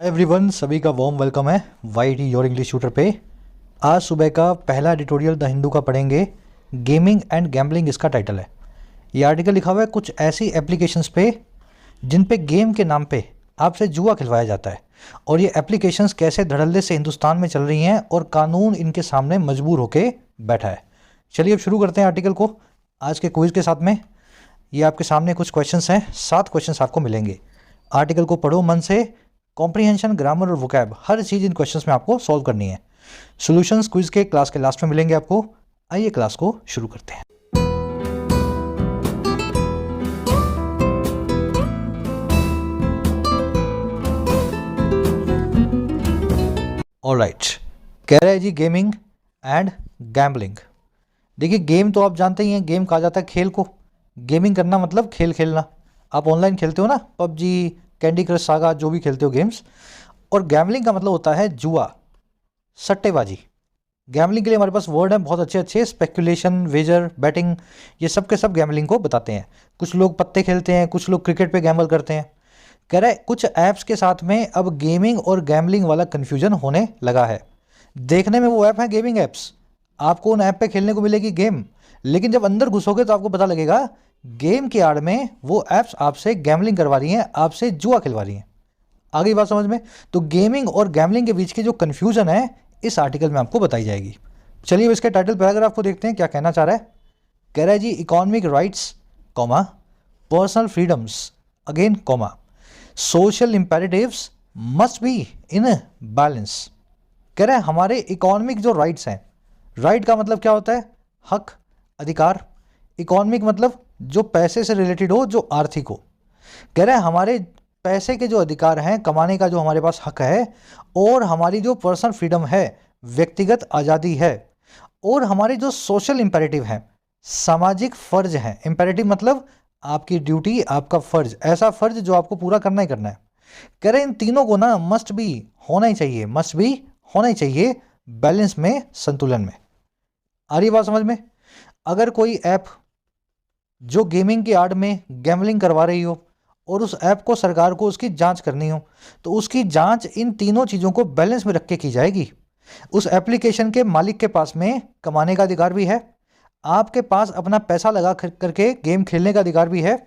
Everyone, सभी का warm welcome है वाईटी योर इंग्लिश ट्यूटर पे। आज सुबह का पहला एडिटोरियल द हिंदू का पढ़ेंगे। गेमिंग एंड गैम्बलिंग इसका टाइटल है। ये आर्टिकल लिखा हुआ है कुछ ऐसी एप्लीकेशंस पे जिन पे गेम के नाम पे आपसे जुआ खिलवाया जाता है, और ये एप्लीकेशंस कैसे धड़ल्ले से हिंदुस्तान में चल रही हैं और कानून इनके सामने मजबूर होके बैठा है। चलिए अब शुरू करते हैं आर्टिकल को आज के क्विज के साथ में। ये आपके सामने कुछ क्वेश्चंस हैं, 7 क्वेश्चंस आपको मिलेंगे। आर्टिकल को पढ़ो मन से। कॉम्प्रीहेंशन, ग्रामर और वोकैब हर चीज़ इन क्वेश्चंस में आपको सॉल्व करनी है। सॉल्यूशंस क्विज के क्लास के लास्ट में मिलेंगे आपको। आइए क्लास को शुरू करते हैं। ऑलराइट, कह रहा है जी गेमिंग एंड गैम्बलिंग। देखिए, गेम तो आप जानते ही हैं, गेम कहा जाता है खेल को। गेमिंग करना मतलब खेल खेलना। आप ऑनलाइन खेलते हो ना, पबजी, कैंडी क्रश, सागा, जो भी खेलते हो गेम्स। और गैम्बलिंग का मतलब होता है जुआ, सट्टेबाजी। गैम्बलिंग के लिए हमारे पास वर्ड हैं बहुत अच्छे अच्छे, स्पेकुलेशन, वेजर, बैटिंग, ये सब के सब गैम्बलिंग को बताते हैं। कुछ लोग पत्ते खेलते हैं, कुछ लोग क्रिकेट पे गैम्बल करते हैं। कह रहा है कुछ ऐप्स के साथ में अब गेमिंग और गैम्बलिंग वाला कन्फ्यूजन होने लगा है। देखने में वो ऐप हैं गेमिंग ऐप्स, आपको उन ऐप पे खेलने को मिलेगी गेम, लेकिन जब अंदर घुसोगे तो आपको पता लगेगा गेम की आड़ में वो ऐप्स आपसे गैम्बलिंग करवा रही हैं, आपसे जुआ खिलवा रही हैं। आगे बात समझ में? तो गेमिंग और गैम्बलिंग के बीच की जो कन्फ्यूजन है इस आर्टिकल में आपको बताई जाएगी। चलिए अब इसके टाइटल पैराग्राफ को देखते हैं क्या कहना चाह रहा है। कह रहा है जी economic rights, comma, personal freedoms, again comma, social imperatives must be in balance. कह रहा है हमारे इकोनॉमिक जो राइट्स हैं, राइट का मतलब क्या होता है? हक, अधिकार। इकोनॉमिक मतलब जो पैसे से रिलेटेड हो, जो आर्थिक हो। कह रहा है हमारे पैसे के जो अधिकार हैं, कमाने का जो हमारे पास हक है, और हमारी जो पर्सनल फ्रीडम है, व्यक्तिगत आज़ादी है, और हमारे जो सोशल इंपेरेटिव हैं, सामाजिक फ़र्ज हैं। इंपेरेटिव मतलब आपकी ड्यूटी, आपका फ़र्ज, ऐसा फ़र्ज जो आपको पूरा करना ही करना है। कह रहे इन तीनों को ना मस्ट बी होना ही चाहिए, मस्ट बी होना ही चाहिए बैलेंस में, संतुलन में। आ रही बात समझ में? अगर कोई ऐप जो गेमिंग की आड़ में गैम्बलिंग करवा रही हो और उस ऐप को सरकार को उसकी जांच करनी हो, तो उसकी जांच इन तीनों चीज़ों को बैलेंस में रख के की जाएगी। उस एप्लीकेशन के मालिक के पास में कमाने का अधिकार भी है, आपके पास अपना पैसा लगा करके गेम खेलने का अधिकार भी है,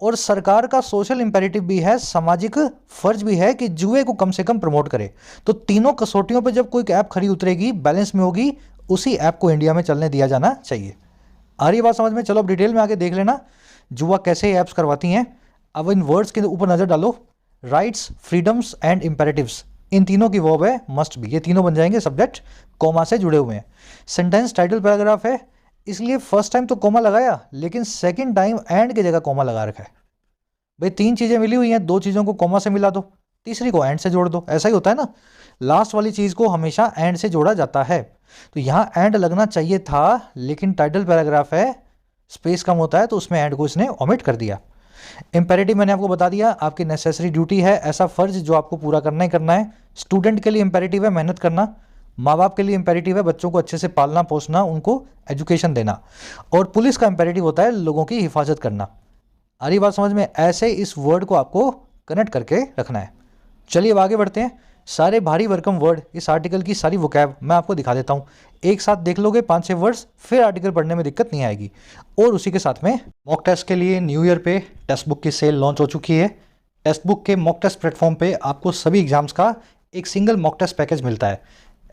और सरकार का सोशल इंपेरेटिव भी है, सामाजिक फर्ज भी है कि जुए को कम से कम प्रमोट करे। तो तीनों कसौटियों पर जब कोई ऐप खरी उतरेगी, बैलेंस में होगी, उसी ऐप को इंडिया में चलने दिया जाना चाहिए। आ रही बात समझ में? चलो अब डिटेल में आगे देख लेना जुआ कैसे ऐप्स करवाती हैं। अब इन वर्ड्स के ऊपर नज़र डालो। राइट्स, फ्रीडम्स एंड इंपेरेटिव्स, इन तीनों की वर्ब है मस्ट बी। ये तीनों बन जाएंगे सब्जेक्ट, कॉमा से जुड़े हुए हैं। सेंटेंस टाइटल पैराग्राफ है, इसलिए फर्स्ट टाइम तो कॉमा लगाया, लेकिन सेकंड टाइम एंड की जगह कॉमा लगा रखा है। भाई 3 चीज़ें मिली हुई हैं, 2 चीज़ों को कॉमा से मिला दो, तीसरी को एंड से जोड़ दो। ऐसा ही होता है ना, लास्ट वाली चीज़ को हमेशा एंड से जोड़ा जाता है। तो यहाँ एंड लगना चाहिए था, लेकिन टाइटल पैराग्राफ है, स्पेस कम होता है, तो उसमें एंड को इसने ओमिट कर दिया। इंपेरेटिव मैंने आपको बता दिया, आपकी नेसेसरी ड्यूटी है, ऐसा फर्ज जो आपको पूरा करना ही करना है। स्टूडेंट के लिए इंपेरेटिव है मेहनत करना, माँ बाप के लिए इंपेरेटिव है बच्चों को अच्छे से पालना पोसना, उनको एजुकेशन देना, और पुलिस का इंपेरेटिव होता है लोगों की हिफाजत करना। आ रही बात समझ में? ऐसे इस वर्ड को आपको कनेक्ट करके रखना है। चलिए अब आगे बढ़ते हैं। सारे भारी भरकम वर्ड, इस आर्टिकल की सारी वोकैब मैं आपको दिखा देता हूँ। एक साथ देख लोगे 5-6 वर्ड्स, फिर आर्टिकल पढ़ने में दिक्कत नहीं आएगी। और उसी के साथ में मॉक टेस्ट के लिए न्यू ईयर पे टेक्स्ट बुक की सेल लॉन्च हो चुकी है। टेक्स्ट बुक के मॉक टेस्ट प्लेटफॉर्म पे आपको सभी एग्जाम्स का एक सिंगल मॉक टेस्ट पैकेज मिलता है।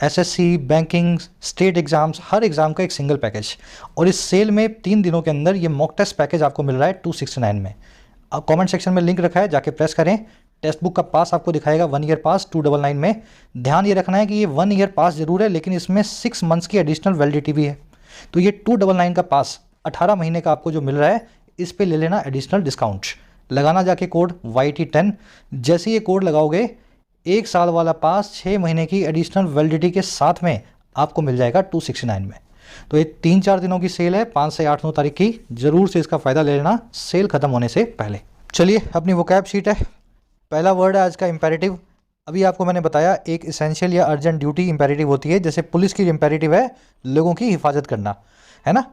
एसएससी, बैंकिंग, स्टेट एग्जाम्स, हर एग्जाम का एक सिंगल पैकेज। और इस सेल में 3 दिनों के अंदर ये मॉक टेस्ट पैकेज आपको मिल रहा है 269 में। अब कमेंट सेक्शन में लिंक रखा है, जाके प्रेस करें। टेक्स्ट बुक का पास आपको दिखाएगा 1 ईयर पास 299 में। ध्यान ये रखना है कि ये 1 ईयर पास जरूर है, लेकिन इसमें 6 मंथ्स की एडिशनल वैलिडिटी भी है। तो ये 299 का पास 18 महीने का आपको जो मिल रहा है, इस पे ले लेना एडिशनल डिस्काउंट। लगाना जाके कोड YT10। जैसे ये कोड लगाओगे, 1 साल वाला पास 6 महीने की एडिशनल वैलिडिटी के साथ में आपको मिल जाएगा 269 में। तो ये 3-4 दिनों की सेल है, 5 से 8-9 तारीख की। ज़रूर से इसका फ़ायदा ले लेना सेल ख़त्म होने से पहले। चलिए अपनी वोकैब शीट है। पहला वर्ड है आज का इंपेरेटिव। अभी आपको मैंने बताया एक इसेंशियल या अर्जेंट ड्यूटी इंपेरेटिव होती है, जैसे पुलिस की इंपेरेटिव है लोगों की हिफाजत करना, है ना।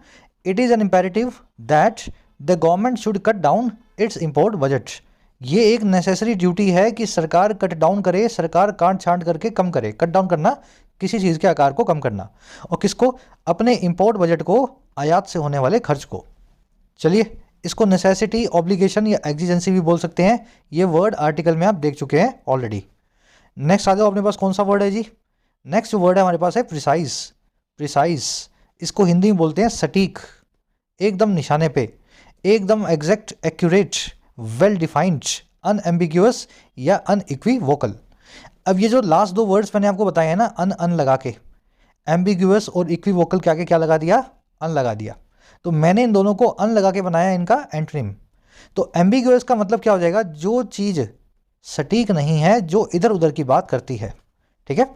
It is an imperative that the government should cut down it's import budget. ये एक नेसेसरी ड्यूटी है कि सरकार कट डाउन करे, सरकार काट छांट करके कम करे। कट डाउन करना, किसी चीज़ के आकार को कम करना, और किसको? अपने इंपोर्ट बजट को, आयात से होने वाले खर्च को। चलिए, इसको नेसेसिटी, ऑब्लिगेशन या एग्जिजेंसी भी बोल सकते हैं। ये वर्ड आर्टिकल में आप देख चुके हैं ऑलरेडी। नेक्स्ट आ जाओ, अपने पास कौन सा वर्ड है जी? नेक्स्ट जो वर्ड है हमारे पास है प्रिसाइज। प्रिसाइज, इसको हिंदी में बोलते हैं सटीक, एकदम निशाने पे, एकदम एग्जैक्ट, एक्यूरेट, वेल डिफाइंड, अनएम्बिग्यूअस या अनइक्विवोकल। अब ये जो लास्ट दो वर्ड्स मैंने आपको बताए हैं ना, अन लगा के, एम्बिग्यूअस और इक्विवोकल के आगे क्या लगा दिया? अन लगा दिया। तो मैंने इन दोनों को अन लगा के बनाया इनका एंटोनिम। तो एम्बिग्यूअस का मतलब क्या हो जाएगा? जो चीज़ सटीक नहीं है, जो इधर उधर की बात करती है। ठीक है।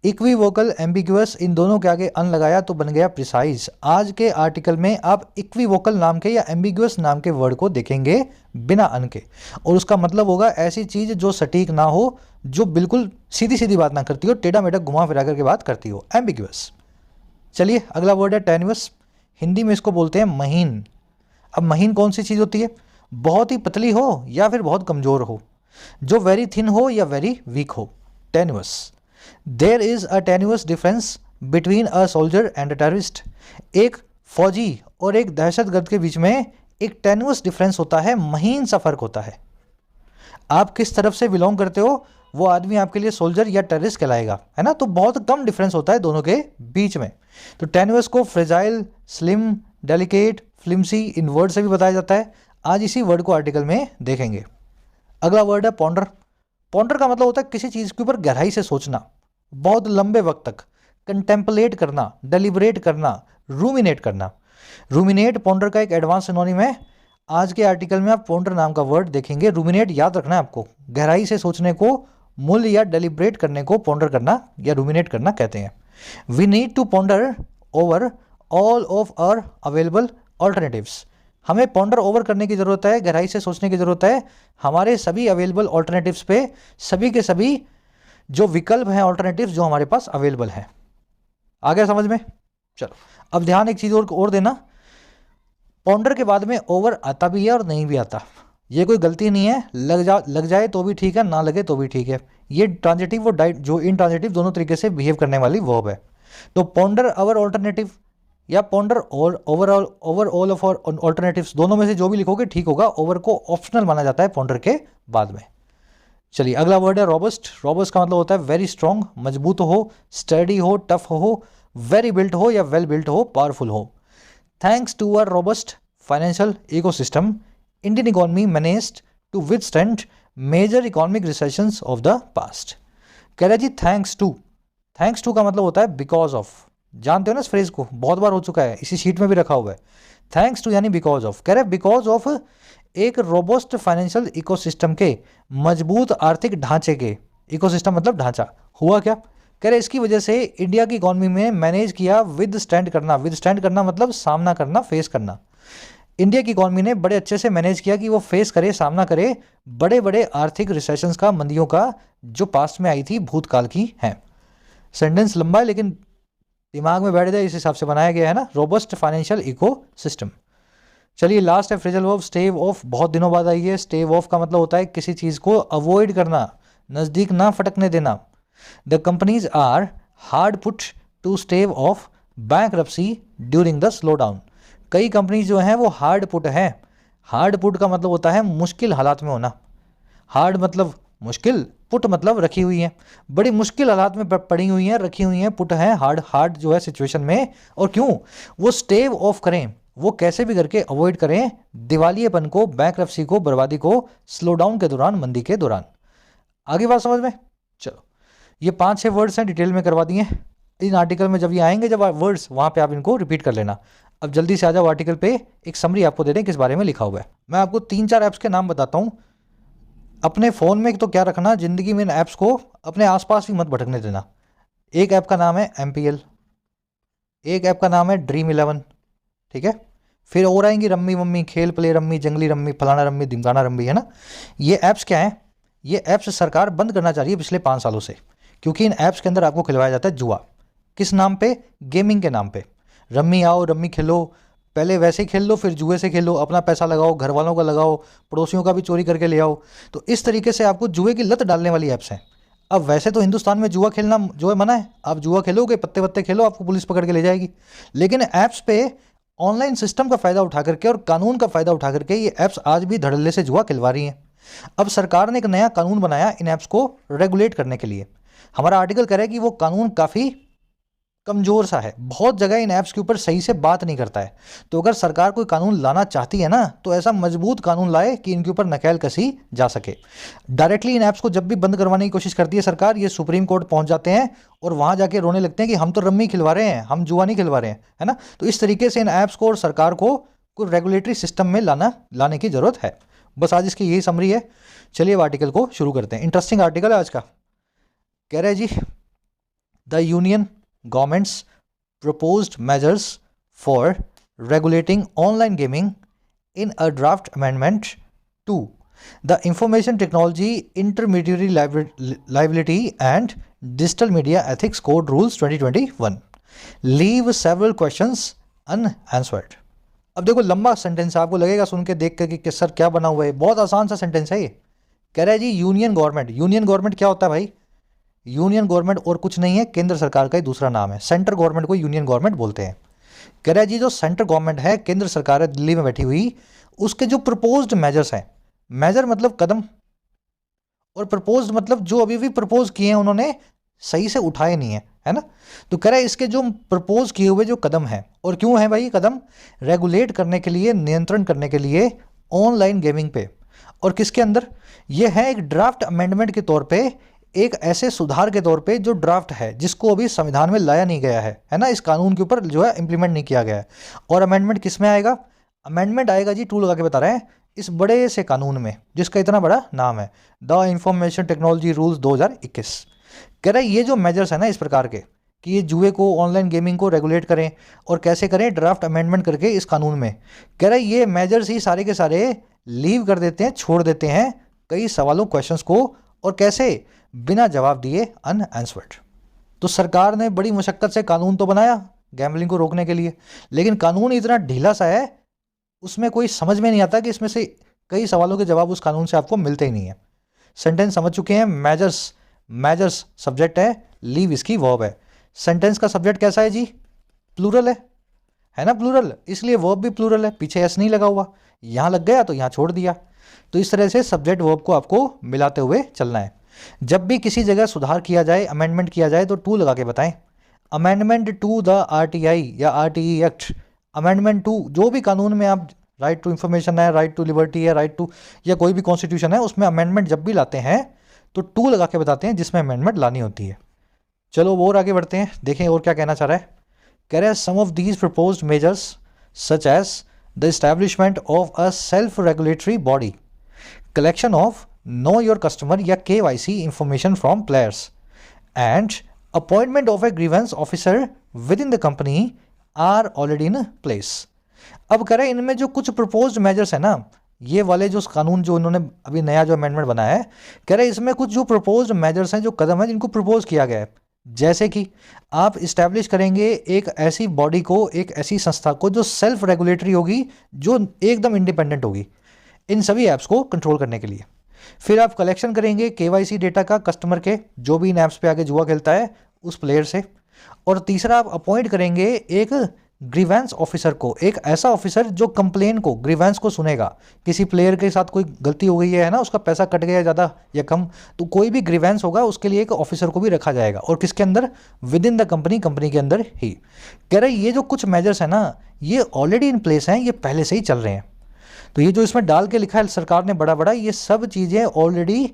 इक्विवोकल, एम्बिग्यूअस, इन दोनों के आगे अन लगाया तो बन गया प्रिसाइज। आज के आर्टिकल में आप इक्विवोकल नाम के या एम्बिग्यूअस नाम के वर्ड को देखेंगे बिना अन के, और उसका मतलब होगा ऐसी चीज़ जो सटीक ना हो, जो बिल्कुल सीधी सीधी बात ना करती हो, टेढ़ा मेढ़ा घुमा फिरा करके बात करती हो, एम्बिग्यूअस। चलिए, अगला वर्ड है टेन्युअस। हिंदी में इसको बोलते हैं महीन। अब महीन कौन सी चीज़ होती है? बहुत ही पतली हो या फिर बहुत कमज़ोर हो, जो वेरी थिन हो या वेरी वीक हो, tenuous. There is a tenuous difference between a soldier and a terrorist. एक फौजी और एक दहशतगर्द के बीच में एक टेन्युअस डिफरेंस होता है, महीन सा फर्क होता है। आप किस तरफ से बिलोंग करते हो, वो आदमी आपके लिए सोल्जर या टेररिस्ट कहलाएगा, है ना। तो बहुत कम डिफरेंस होता है दोनों के बीच में। तो टेन्युअस को फ्रेजाइल, स्लिम, डेलिकेट, फ्लिम्सी, इन वर्ड से भी बताया जाता है। आज इसी वर्ड को आर्टिकल में देखेंगे। अगला वर्ड है पॉन्डर। पॉन्डर का मतलब होता है किसी चीज़ के ऊपर गहराई से सोचना, बहुत लंबे वक्त तक, कंटेम्पलेट करना, डेलिब्रेट करना, रूमिनेट करना। रूमिनेट पॉन्डर का एक एडवांस सिनोनिम है। आज के आर्टिकल में आप पॉन्डर नाम का वर्ड देखेंगे। रूमिनेट याद रखना है आपको, गहराई से सोचने को, मूल या डेलिब्रेट करने को पॉन्डर करना या रूमिनेट करना कहते हैं। We need to ponder over all of our available alternatives. हमें पॉन्डर ओवर करने की ज़रूरत है, गहराई से सोचने की ज़रूरत है हमारे सभी अवेलेबल ऑल्टरनेटिव्स पे, सभी के सभी जो विकल्प हैं, ऑल्टरनेटिव्स जो हमारे पास अवेलेबल हैं। आ गया समझ में? चलो, अब ध्यान एक चीज़ और देना, पॉन्डर के बाद में ओवर आता भी है और नहीं भी आता। ये कोई गलती नहीं है, लग जाए तो भी ठीक है, ना लगे तो भी ठीक है। ये ट्रांजिटिव और जो इनट्रांजिटिव दोनों तरीके से बिहेव करने वाली वर्ब है। तो पॉन्डर अवर ऑल्टरनेटिव या ponder over all of alternatives, दोनों में से जो भी लिखोगे ठीक होगा। ओवर को ऑप्शनल माना जाता है पॉन्डर के बाद में। चलिए, अगला वर्ड है रॉबस्ट। रॉबस्ट का मतलब होता है वेरी स्ट्रॉन्ग, मजबूत हो, स्टडी हो, टफ हो, वेरी बिल्ट हो या वेल बिल्ट हो, पावरफुल हो। Thanks to a robust financial ecosystem, Indian economy managed to withstand major economic recessions of the past. कह रहे जी थैंक्स टू। थैंक्स टू का मतलब होता है बिकॉज ऑफ। जानते हो ना इस फ्रेज को, बहुत बार हो चुका है, इसी शीट में भी रखा हुआ है। थैंक्स टू यानी बिकॉज ऑफ। कह रहे बिकॉज ऑफ एक रोबस्ट फाइनेंशियल इकोसिस्टम के, मजबूत आर्थिक ढांचे के, इकोसिस्टम मतलब ढांचा, हुआ क्या? कह रहे इसकी वजह से इंडिया की इकोनॉमी में मैनेज किया विद स्टैंड करना। विद स्टैंड करना मतलब सामना करना, फेस करना। इंडिया की इकोनॉमी ने बड़े अच्छे से मैनेज किया कि वो फेस करे, सामना करे बड़े बड़े आर्थिक रिसेशंस का, मंदियों का, जो पास्ट में आई थी, भूतकाल की हैं। सेंटेंस लंबा है लेकिन दिमाग में बैठ जाए इस हिसाब से बनाया गया है ना, रोबस्ट फाइनेंशियल इको सिस्टम। चलिए, लास्ट है फ्रेजल वर्ब स्टेव ऑफ। बहुत दिनों बाद आई है। स्टेव ऑफ का मतलब होता है किसी चीज़ को अवॉइड करना, नज़दीक ना फटकने देना। The companies are hard put to stave off bankruptcy during the slow down. कई कंपनीज जो हैं वो हार्ड पुट हैं। हार्ड पुट का मतलब होता है मुश्किल हालात में होना। हार्ड मतलब मुश्किल, पुट मतलब रखी हुई है, बड़ी मुश्किल हालात में पड़ी हुई हैं, रखी हुई हैं, पुट है, हार्ड जो है सिचुएशन में। और क्यों वो स्टेव ऑफ करें, वो कैसे भी करके अवॉइड करें दिवालियेपन को, बैंकरप्सी को, बर्बादी को, स्लो डाउन के दौरान, मंदी के दौरान। आगे बात समझ में? चलो, ये 5-6 वर्ड्स हैं, डिटेल में करवा दिए। इन आर्टिकल में जब ये आएंगे, जब वर्ड्स, वहाँ पे आप इनको रिपीट कर लेना। अब जल्दी से आ जाओ आर्टिकल पे, एक समरी आपको दे दें किस बारे में लिखा हुआ है। मैं आपको 3-4 ऐप्स के नाम बताता हूँ। अपने फ़ोन में तो क्या रखना, ज़िंदगी में इन ऐप्स को अपने आसपास भी मत भटकने देना। एक ऐप का नाम है MPL, एक ऐप का नाम है Dream11, ठीक है। फिर और आएंगी रम्मी मम्मी, खेल प्ले रम्मी, जंगली रम्मी, फलाना रम्मी, ढिमकाना रम्मी, है ना। ये ऐप्स क्या हैं? ये ऐप्स सरकार बंद करना चाह रही है पिछले 5 सालों से, क्योंकि इन ऐप्स के अंदर आपको खिलवाया जाता है जुआ। किस नाम पे? गेमिंग के नाम पे। रम्मी आओ, रम्मी खेलो, पहले वैसे ही खेल लो, फिर जुए से खेलो, अपना पैसा लगाओ, घर वालों का लगाओ, पड़ोसियों का भी चोरी करके ले आओ। तो इस तरीके से आपको जुए की लत डालने वाली ऐप्स हैं। अब वैसे तो हिंदुस्तान में जुआ खेलना जो है मना है, आप जुआ खेलोगे, पत्ते पत्ते खेलो, आपको पुलिस पकड़ के ले जाएगी। लेकिन ऐप्स पे ऑनलाइन सिस्टम का फ़ायदा उठा करके और कानून का फ़ायदा उठा करके ये ऐप्स आज भी धड़ल्ले से जुआ खिलवा रही हैं। अब सरकार ने एक नया कानून बनाया इन ऐप्स को रेगुलेट करने के लिए। हमारा आर्टिकल कह रहा है कि वो कानून काफ़ी कमज़ोर सा है, बहुत जगह इन ऐप्स के ऊपर सही से बात नहीं करता है। तो अगर सरकार कोई कानून लाना चाहती है ना, तो ऐसा मजबूत कानून लाए कि इनके ऊपर नकेल कसी जा सके। डायरेक्टली इन ऐप्स को जब भी बंद करवाने की कोशिश करती है सरकार, ये सुप्रीम कोर्ट पहुंच जाते हैं और वहां जाके रोने लगते हैं कि हम तो रम्मी खिलवा रहे हैं, हम जुआ नहीं खिलवा रहे हैं, है ना। तो इस तरीके से इन ऐप्स को और सरकार को कोई रेगुलेटरी सिस्टम में लाने की ज़रूरत है। बस आज इसकी यही समरी है। चलिए अब आर्टिकल को शुरू करते हैं। इंटरेस्टिंग आर्टिकल है आज का। कह रहे हैं जी, the union government's proposed measures for regulating online gaming in a draft amendment to the Information Technology Intermediary Liability and Digital Media Ethics Code Rules 2021 leave several questions unanswered। अब देखो लंबा सेंटेंस, आपको लगेगा सुन के देख कर कि सर क्या बना हुआ है, बहुत आसान सा सेंटेंस है ये। कह रहा है जी यूनियन गवर्नमेंट। यूनियन गवर्नमेंट क्या होता है भाई? यूनियन गवर्नमेंट और कुछ नहीं है, केंद्र सरकार का ही दूसरा नाम है। सेंट्रल गवर्नमेंट को यूनियन गवर्नमेंट बोलते हैं। कह रहा है जी जो सेंट्रल गवर्नमेंट है, केंद्र सरकार है दिल्ली में बैठी हुई, उसके जो प्रपोज्ड मेजर्स हैं, मेजर मतलब कदम, और प्रपोज्ड मतलब जो अभी भी प्रपोज किए हैं उन्होंने, सही से उठाए नहीं है ना। तो कह रहा है इसके जो प्रपोज किए हुए जो कदम हैं, और क्यों है भाई कदम? रेगुलेट करने के लिए, नियंत्रण करने के लिए ऑनलाइन गेमिंग पे। और किसके अंदर? ये है एक ड्राफ्ट अमेंडमेंट के तौर पे, एक ऐसे सुधार के तौर पे जो ड्राफ्ट है, जिसको अभी संविधान में लाया नहीं गया है ना, इस कानून के ऊपर जो है इंप्लीमेंट नहीं किया गया है। और अमेंडमेंट किस में आएगा? अमेंडमेंट आएगा जी, टू लगा के बता रहे हैं, इस बड़े से कानून में जिसका इतना बड़ा नाम है, द इंफॉर्मेशन टेक्नोलॉजी रूल्स 2021। कह रहा है ये जो मेजर्स है ना इस प्रकार के, कि ये जुए को, ऑनलाइन गेमिंग को रेगुलेट करें, और कैसे करें? ड्राफ्ट अमेंडमेंट करके इस कानून में। कह रहा है ये मेजर्स ही सारे के सारे लीव कर देते हैं, छोड़ देते हैं कई सवालों, क्वेश्चंस को, और कैसे? बिना जवाब दिए, अनआंसर्ड। तो सरकार ने बड़ी मुशक्कत से कानून तो बनाया गैम्बलिंग को रोकने के लिए, लेकिन कानून इतना ढीला सा है, उसमें कोई समझ में नहीं आता कि इसमें से कई सवालों के जवाब उस कानून से आपको मिलते ही नहीं है। सेंटेंस समझ चुके हैं? मेजर्स, मेजर्स सब्जेक्ट है, लीव इसकी वर्ब है। सेंटेंस का सब्जेक्ट कैसा है जी? प्लूरल है ना, प्लूरल, इसलिए वर्ब भी प्लूरल है, पीछे एस नहीं लगा हुआ, यहाँ लग गया तो यहाँ छोड़ दिया। तो इस तरह से सब्जेक्ट वर्ब को आपको मिलाते हुए चलना है। जब भी किसी जगह सुधार किया जाए, अमेंडमेंट किया जाए, तो टू लगा के बताएं। अमेंडमेंट टू द आरटीआई या आरटीई एक्ट, अमेंडमेंट टू जो भी कानून में आप, राइट टू इंफॉर्मेशन है, राइट टू लिबर्टी है, राइट टू, या कोई भी कॉन्स्टिट्यूशन है, उसमें अमेंडमेंट जब भी लाते हैं तो टू लगा के बताते हैं जिसमें अमेंडमेंट लानी होती है। चलो और आगे बढ़ते हैं, देखें और क्या कहना चाह रहा है। कह रहा है some of these proposed measures such as the establishment of a self regulatory body, collection of know your customer या KYC information from players, and appointment of a grievance officer within the company are already in place. अब कह रहे हैं इनमें जो कुछ proposed measures है ना, ये वाले जो कानून जो इन्होंने अभी नया जो अमेंडमेंट बनाया है, कह रहे हैं इसमें कुछ जो प्रपोज्ड मेजर्स हैं, जो कदम हैं जिनको प्रपोज किया गया है, जैसे कि आप इस्टेब्लिश करेंगे एक ऐसी बॉडी को, एक ऐसी संस्था को जो सेल्फ रेगुलेटरी होगी, जो एकदम इंडिपेंडेंट होगी इन सभी ऐप्स को कंट्रोल करने के लिए। फिर आप कलेक्शन करेंगे KYC डेटा का, कस्टमर के, जो भी इन ऐप्स पे आके जुआ खेलता है उस प्लेयर से। और तीसरा आप अपॉइंट करेंगे एक ग्रीवेंस ऑफिसर को, एक ऐसा ऑफिसर जो कंप्लेन को, ग्रीवेंस को सुनेगा। किसी प्लेयर के साथ कोई गलती हो गई है ना, उसका पैसा कट गया ज़्यादा या कम, तो कोई भी ग्रीवेंस होगा उसके लिए एक ऑफिसर को भी रखा जाएगा। और किसके अंदर? With in the company, company के अंदर ही। कह रहे ये जो कुछ मेजर्स हैं ना, ये ऑलरेडी इन प्लेस हैं, ये पहले से ही चल रहे हैं। तो ये जो इसमें डाल के लिखा है सरकार ने बड़ा बड़ा, ये सब चीज़ें ऑलरेडी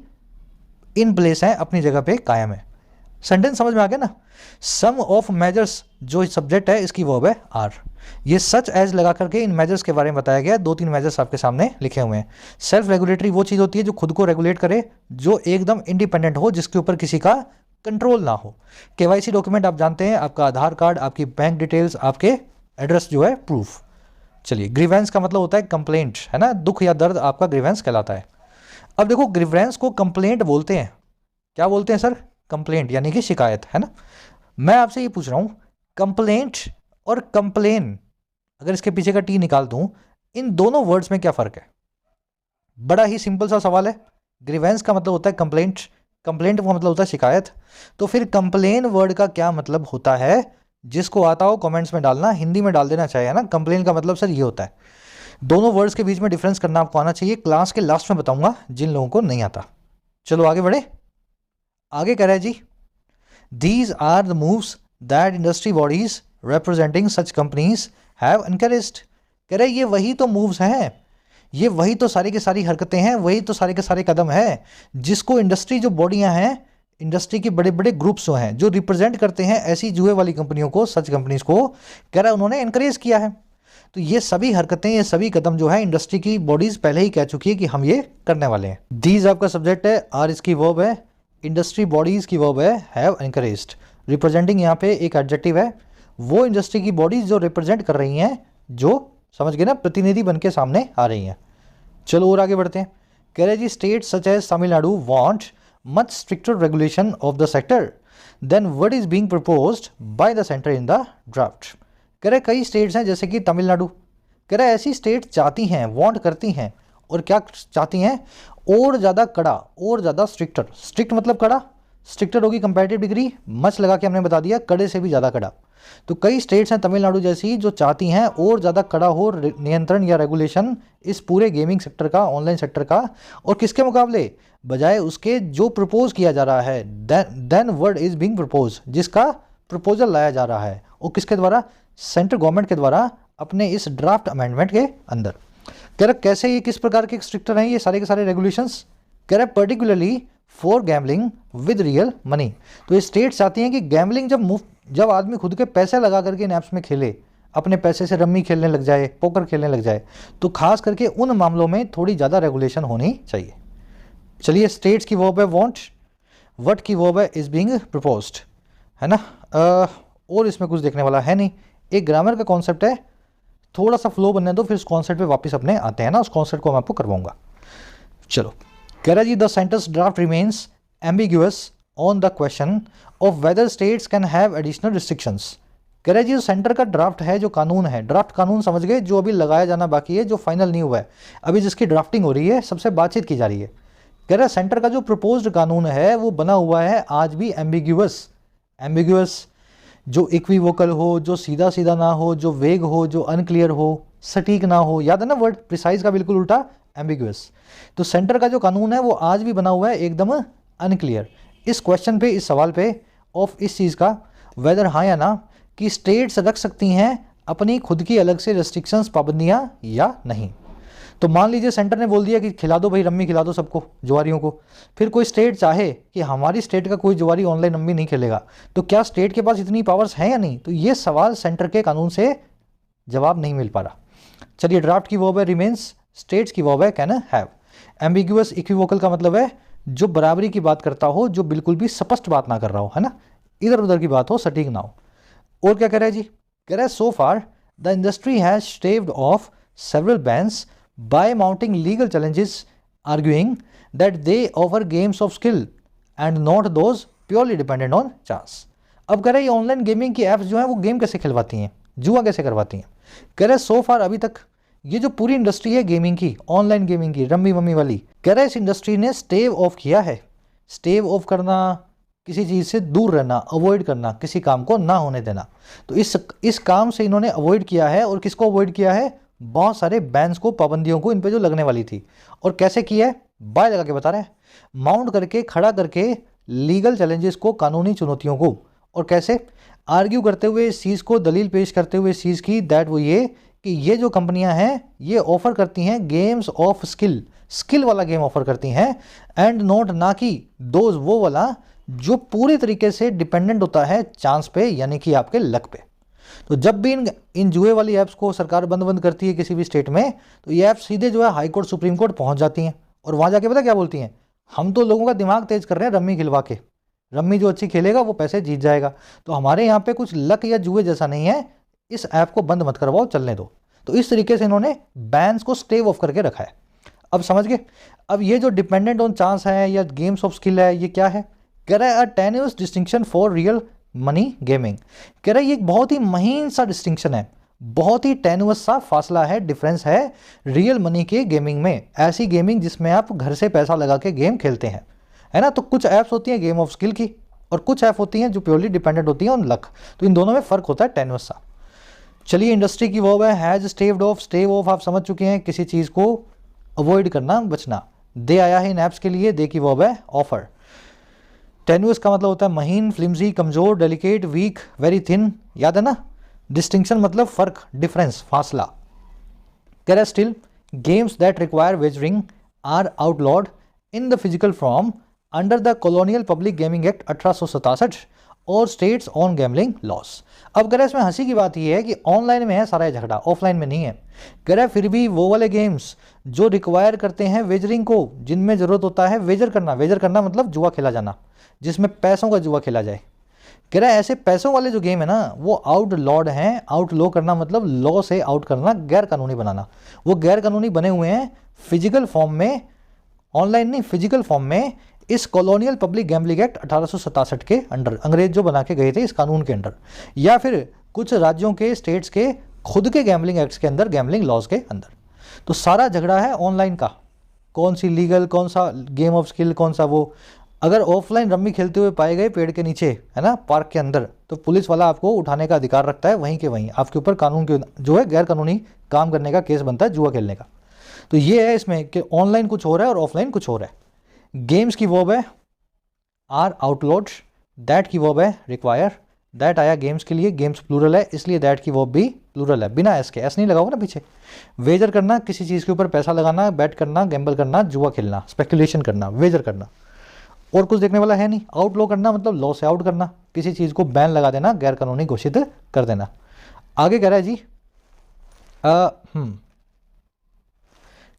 इन प्लेस हैं, अपनी जगह पे कायम है। सेंटेंस समझ में आ गया ना। सम ऑफ मेजर्स जो सब्जेक्ट है, इसकी वर्ब है आर। ये सच एज लगा करके इन मेजर्स के बारे में बताया गया। 2-3 मेजर्स आपके सामने लिखे हुए हैं। सेल्फ रेगुलेटरी वो चीज़ होती है जो खुद को रेगुलेट करे, जो एकदम इंडिपेंडेंट हो, जिसके ऊपर किसी का कंट्रोल ना हो। KYC डॉक्यूमेंट आप जानते हैं, आपका आधार कार्ड, आपकी बैंक डिटेल्स, आपके एड्रेस जो है प्रूफ। चलिए, ग्रीवेंस का मतलब होता है कंप्लेंट, है ना, दुख या दर्द आपका ग्रीवेंस कहलाता है। अब देखो ग्रीवेंस को कंप्लेंट बोलते हैं। क्या बोलते हैं सर? कंप्लेंट यानी कि शिकायत, है ना। मैं आपसे ये पूछ रहा हूँ, कंप्लेंट और कंप्लेन अगर इसके पीछे का टी निकाल दूं, इन दोनों वर्ड्स में क्या फ़र्क है? बड़ा ही सिंपल सा सवाल है। ग्रीवेंस का मतलब होता है कंप्लेंट, कंप्लेंट का मतलब होता है शिकायत। तो फिर कंप्लेन वर्ड का क्या मतलब होता है? जिसको आता हो कमेंट्स में डालना, हिंदी में डाल देना चाहिए ना। कंप्लेन का मतलब सर ये होता है। दोनों वर्ड्स के बीच में डिफरेंस करना आपको आना चाहिए। क्लास के लास्ट में बताऊंगा जिन लोगों को नहीं आता। चलो आगे बढ़े। आगे कह रहा है जी, these are the moves that industry bodies representing such companies have encouraged. कह रहे ये वही तो मूव्स हैं, ये वही तो सारी की सारी हरकतें हैं, वही तो सारे के सारे कदम हैं जिसको इंडस्ट्री जो बॉडियां हैं, इंडस्ट्री के बड़े बड़े ग्रुप्स जो हैं, जो रिप्रेजेंट करते हैं ऐसी जुए वाली कंपनियों को, सच कंपनीज को, कह रहा है उन्होंने एनकरेज किया है। तो ये सभी हरकतें, ये सभी कदम जो है इंडस्ट्री की बॉडीज पहले ही कह चुकी है कि हम ये करने वाले हैं। दीज आपका सब्जेक्ट है, आर इसकी वर्ब है, इंडस्ट्री बॉडीज की वर्ब है हैव एनकरेज्ड। रिप्रेजेंटिंग यहाँ पे एक एडजेक्टिव है, वो इंडस्ट्री की बॉडीज जो रिप्रेजेंट कर रही हैं, जो समझ गए ना, प्रतिनिधि बन के सामने आ रही हैं। चलो और आगे बढ़ते हैं। कह रहे जी, state such as Tamil Nadu want much stricter regulation of the sector than what is being proposed by the centre in the draft. कह रहे कई स्टेट्स हैं जैसे कि तमिलनाडु, कह रहे ऐसी स्टेट चाहती हैं, वांट करती हैं, और क्या चाहती हैं? और ज़्यादा कड़ा, और ज़्यादा स्ट्रिक्टर। स्ट्रिक्ट मतलब कड़ा, स्ट्रिक्टर होगी कंपैरेटिव डिग्री, मच लगा के हमने बता दिया, कड़े से भी ज़्यादा कड़ा। तो कई स्टेट्स हैं तमिलनाडु जैसी जो चाहती हैं और ज़्यादा कड़ा हो नियंत्रण या रेगुलेशन इस पूरे गेमिंग सेक्टर का, ऑनलाइन सेक्टर का। और किसके मुकाबले? बजाय उसके जो प्रपोज किया जा रहा है, then word is being propose, जिसका प्रपोजल लाया जा रहा है, और किसके द्वारा? सेंट्रल गवर्नमेंट के द्वारा, अपने इस ड्राफ्ट अमेंडमेंट के अंदर। कह रहा कैसे, ये किस प्रकार के स्ट्रिक्टर हैं ये सारे के सारे रेगुलेशंस? कह रहा particularly for gambling with real money. तो ये स्टेट चाहती हैं कि गैम्बलिंग जब आदमी खुद के पैसे लगा करके इन ऐप्स में खेले, अपने पैसे से रम्मी खेलने लग जाए, पोकर खेलने लग जाए, तो खास करके उन मामलों में थोड़ी ज़्यादा रेगुलेशन होनी चाहिए। चलिए, स्टेट्स की वर्ब है वांट, व्हाट की वर्ब है इज बीइंग प्रपोज्ड, है ना। और इसमें कुछ देखने वाला है नहीं, एक ग्रामर का कॉन्सेप्ट है, थोड़ा सा फ्लो बनने दो, फिर उस कॉन्सेप्ट पे वापस अपने आते हैं ना, उस कॉन्सेप्ट को मैं आपको करवाऊंगा। चलो, कह रहा जी, the centre's draft remains ambiguous on the question of whether states can have additional restrictions. कह रहे जी, जो सेंटर का ड्राफ्ट है, जो कानून है, ड्राफ्ट कानून समझ गए, जो अभी लगाया जाना बाकी है, जो फाइनल नहीं हुआ है, अभी जिसकी ड्राफ्टिंग हो रही है, सबसे बातचीत की जा रही है। कह रहा सेंटर का जो प्रपोज्ड कानून है वो बना हुआ है आज भी एम्बिग्यूअस, जो इक्विवोकल हो, जो सीधा सीधा ना हो, जो वेग हो, जो अनक्लियर हो, सटीक ना हो। याद है ना वर्ड, प्रिसाइज का बिल्कुल उल्टा एम्बिग्यूअस। तो सेंटर का जो कानून है वो आज भी बना हुआ है एकदम अनक्लियर। इस क्वेश्चन पे, इस सवाल पे ऑफ इस चीज़ का, वेदर हाँ या ना, कि स्टेट्स रख सकती हैं अपनी खुद की अलग से रेस्ट्रिक्शंस, पाबंदियाँ या नहीं। तो मान लीजिए सेंटर ने बोल दिया कि खिला दो भाई, रम्मी खिला दो सबको, जुआरियों को। फिर कोई स्टेट चाहे कि हमारी स्टेट का कोई जुआरी ऑनलाइन रम्मी नहीं खेलेगा, तो क्या स्टेट के पास इतनी पावर्स हैं या नहीं? तो ये सवाल सेंटर के कानून से जवाब नहीं मिल पा रहा। चलिए, ड्राफ्ट की वर्ब है रिमेन्स, स्टेट्स की वर्ब है कैन हैव। एम्बिग्यूअस इक्विवोकल का मतलब है जो बराबरी की बात करता हो, जो बिल्कुल भी स्पष्ट बात ना कर रहा हो, है ना, इधर उधर की बात हो, सटीक ना हो। और क्या कह रहा है जी? कह रहा है so far the industry has staved off several bans by mounting legal challenges arguing that they offer games of skill and not those purely dependent on chance। अब कह रहे हैं ऑनलाइन गेमिंग की एप्स जो हैं वो गेम कैसे खिलवाती हैं, जुआ कैसे करवाती हैं। कह रहे सो फार अभी तक ये जो पूरी इंडस्ट्री है गेमिंग की, ऑनलाइन गेमिंग की, रम्मी मम्मी वाली, कह रहे इस इंडस्ट्री ने स्टेव ऑफ किया है। स्टेव ऑफ करना, किसी चीज़ से दूर रहना, अवॉइड करना, किसी काम को ना होने देना। तो इस काम से इन्होंने अवॉइड किया है। और किसको अवॉइड किया है? बहुत सारे बैन्स को, पाबंदियों को, इन पे जो लगने वाली थी। और कैसे किया है? बाय लगा के बता रहे हैं, माउंट करके, खड़ा करके लीगल चैलेंजेस को, कानूनी चुनौतियों को। और कैसे? आर्ग्यू करते हुए इस चीज़ को, दलील पेश करते हुए इस चीज़ की, दैट वो ये कि ये जो कंपनियां हैं ये ऑफर करती हैं गेम्स ऑफ स्किल, स्किल वाला गेम ऑफर करती हैं, एंड नॉट, ना कि दोज, वो वाला जो पूरी तरीके से डिपेंडेंट होता है चांस पे, यानी कि आपके लक पे। तो जब भी इन जुए वाली ऐप्स को सरकार बंद करती है किसी भी स्टेट में, तो ये ऐप्स सीधे जो है हाई कोर्ट, सुप्रीम कोर्ट पहुंच जाती हैं। और वहाँ जाके पता क्या बोलती हैं? हम तो लोगों का दिमाग तेज कर रहे हैं रम्मी खिलवा के, रम्मी जो अच्छी खेलेगा वो पैसे जीत जाएगा। तो हमारे यहाँ पे कुछ लक या जुए जैसा नहीं है, इस ऐप को बंद मत करवाओ, चलने दो। तो इस तरीके से इन्होंने बैन्स को स्टेव ऑफ करके रखा है। अब समझ गए? अब ये जो डिपेंडेंट ऑन चांस है या गेम्स ऑफ स्किल है, ये क्या है? कह रहा है a tenuous distinction for real money gaming. कह रहा है ये एक बहुत ही महीन सा डिस्टिंक्शन है बहुत ही टेनुअस सा फासला है, डिफरेंस है रियल मनी के गेमिंग में। ऐसी गेमिंग जिसमें आप घर से पैसा लगा के गेम खेलते हैं, है ना। तो कुछ ऐप्स होती हैं गेम ऑफ स्किल की, और कुछ ऐप होती हैं जो प्योरली डिपेंडेंट होती हैं ऑन लक। तो इन दोनों में फ़र्क होता है टेनुअस सा। चलिए, इंडस्ट्री की वर्ब है हैज़ स्टेव्ड ऑफ। स्टेव ऑफ आप समझ चुके हैं, किसी चीज़ को अवॉइड करना, बचना। दे आया है इन ऐप्स के लिए, दे की वर्ब है ऑफर। टेनुअस का मतलब होता है महीन, फ्लिम्जी, कमज़ोर, डेलिकेट, वीक, वेरी थिन, याद है ना। डिस्टिंक्शन मतलब फ़र्क, डिफरेंस, फासला। कह रहा है still games that require wagering are outlawed in the physical form under the colonial public gaming act 1867 और स्टेट्स ऑन गैम्बलिंग लॉस। अब कह रहा है इसमें हंसी की बात यह है कि ऑनलाइन में है सारा ये झगड़ा, ऑफलाइन में नहीं है। कह रहा है फिर भी वो वाले गेम्स जो रिक्वायर करते हैं वेजरिंग को, जिनमें ज़रूरत होता है वेजर करना, वेजर करना मतलब जुआ खेला जाना, जिसमें पैसों का जुआ खेला जाए। कह रहा है ऐसे पैसों वाले जो गेम है ना वो आउटलॉड हैं। आउटलॉ करना मतलब लॉ से आउट करना, गैर कानूनी बनाना। वो गैर कानूनी बने हुए हैं फिजिकल फॉर्म में, ऑनलाइन नहीं, फिजिकल फॉर्म में, इस कॉलोनियल पब्लिक गैम्बलिंग एक्ट 1867 के अंडर, अंग्रेज जो बना के गए थे इस कानून के अंडर, या फिर कुछ राज्यों के, स्टेट्स के खुद के गैम्बलिंग एक्ट्स के अंदर, गैम्बलिंग लॉज के अंदर। तो सारा झगड़ा है ऑनलाइन का, कौन सी लीगल, कौन सा गेम ऑफ स्किल, कौन सा वो। अगर ऑफलाइन रम्मी खेलते हुए पाए गए पेड़ के नीचे, है ना, पार्क के अंदर, तो पुलिस वाला आपको उठाने का अधिकार रखता है, वहीं के वहीं आपके ऊपर कानून के जो है गैर कानूनी काम करने का केस बनता है, जुआ खेलने का। तो ये है इसमें कि ऑनलाइन कुछ हो रहा है और ऑफलाइन कुछ हो रहा है। गेम्स की वर्ब है आर आउटलॉड, दैट की वर्ब है रिक्वायर। दैट आया गेम्स के लिए, गेम्स प्लूरल है इसलिए दैट की वर्ब भी प्लूरल है, बिना एस के। एस नहीं लगाओगे ना पीछे। वेजर करना, किसी चीज़ के ऊपर पैसा लगाना, बैट करना, गैम्बल करना, जुआ खेलना, स्पेकुलेशन करना, वेजर करना। और कुछ देखने वाला है नहीं। आउटलॉ करना मतलब लॉ से आउट करना, किसी चीज़ को बैन लगा देना, गैर कानूनी घोषित कर देना। आगे कह रहा है जी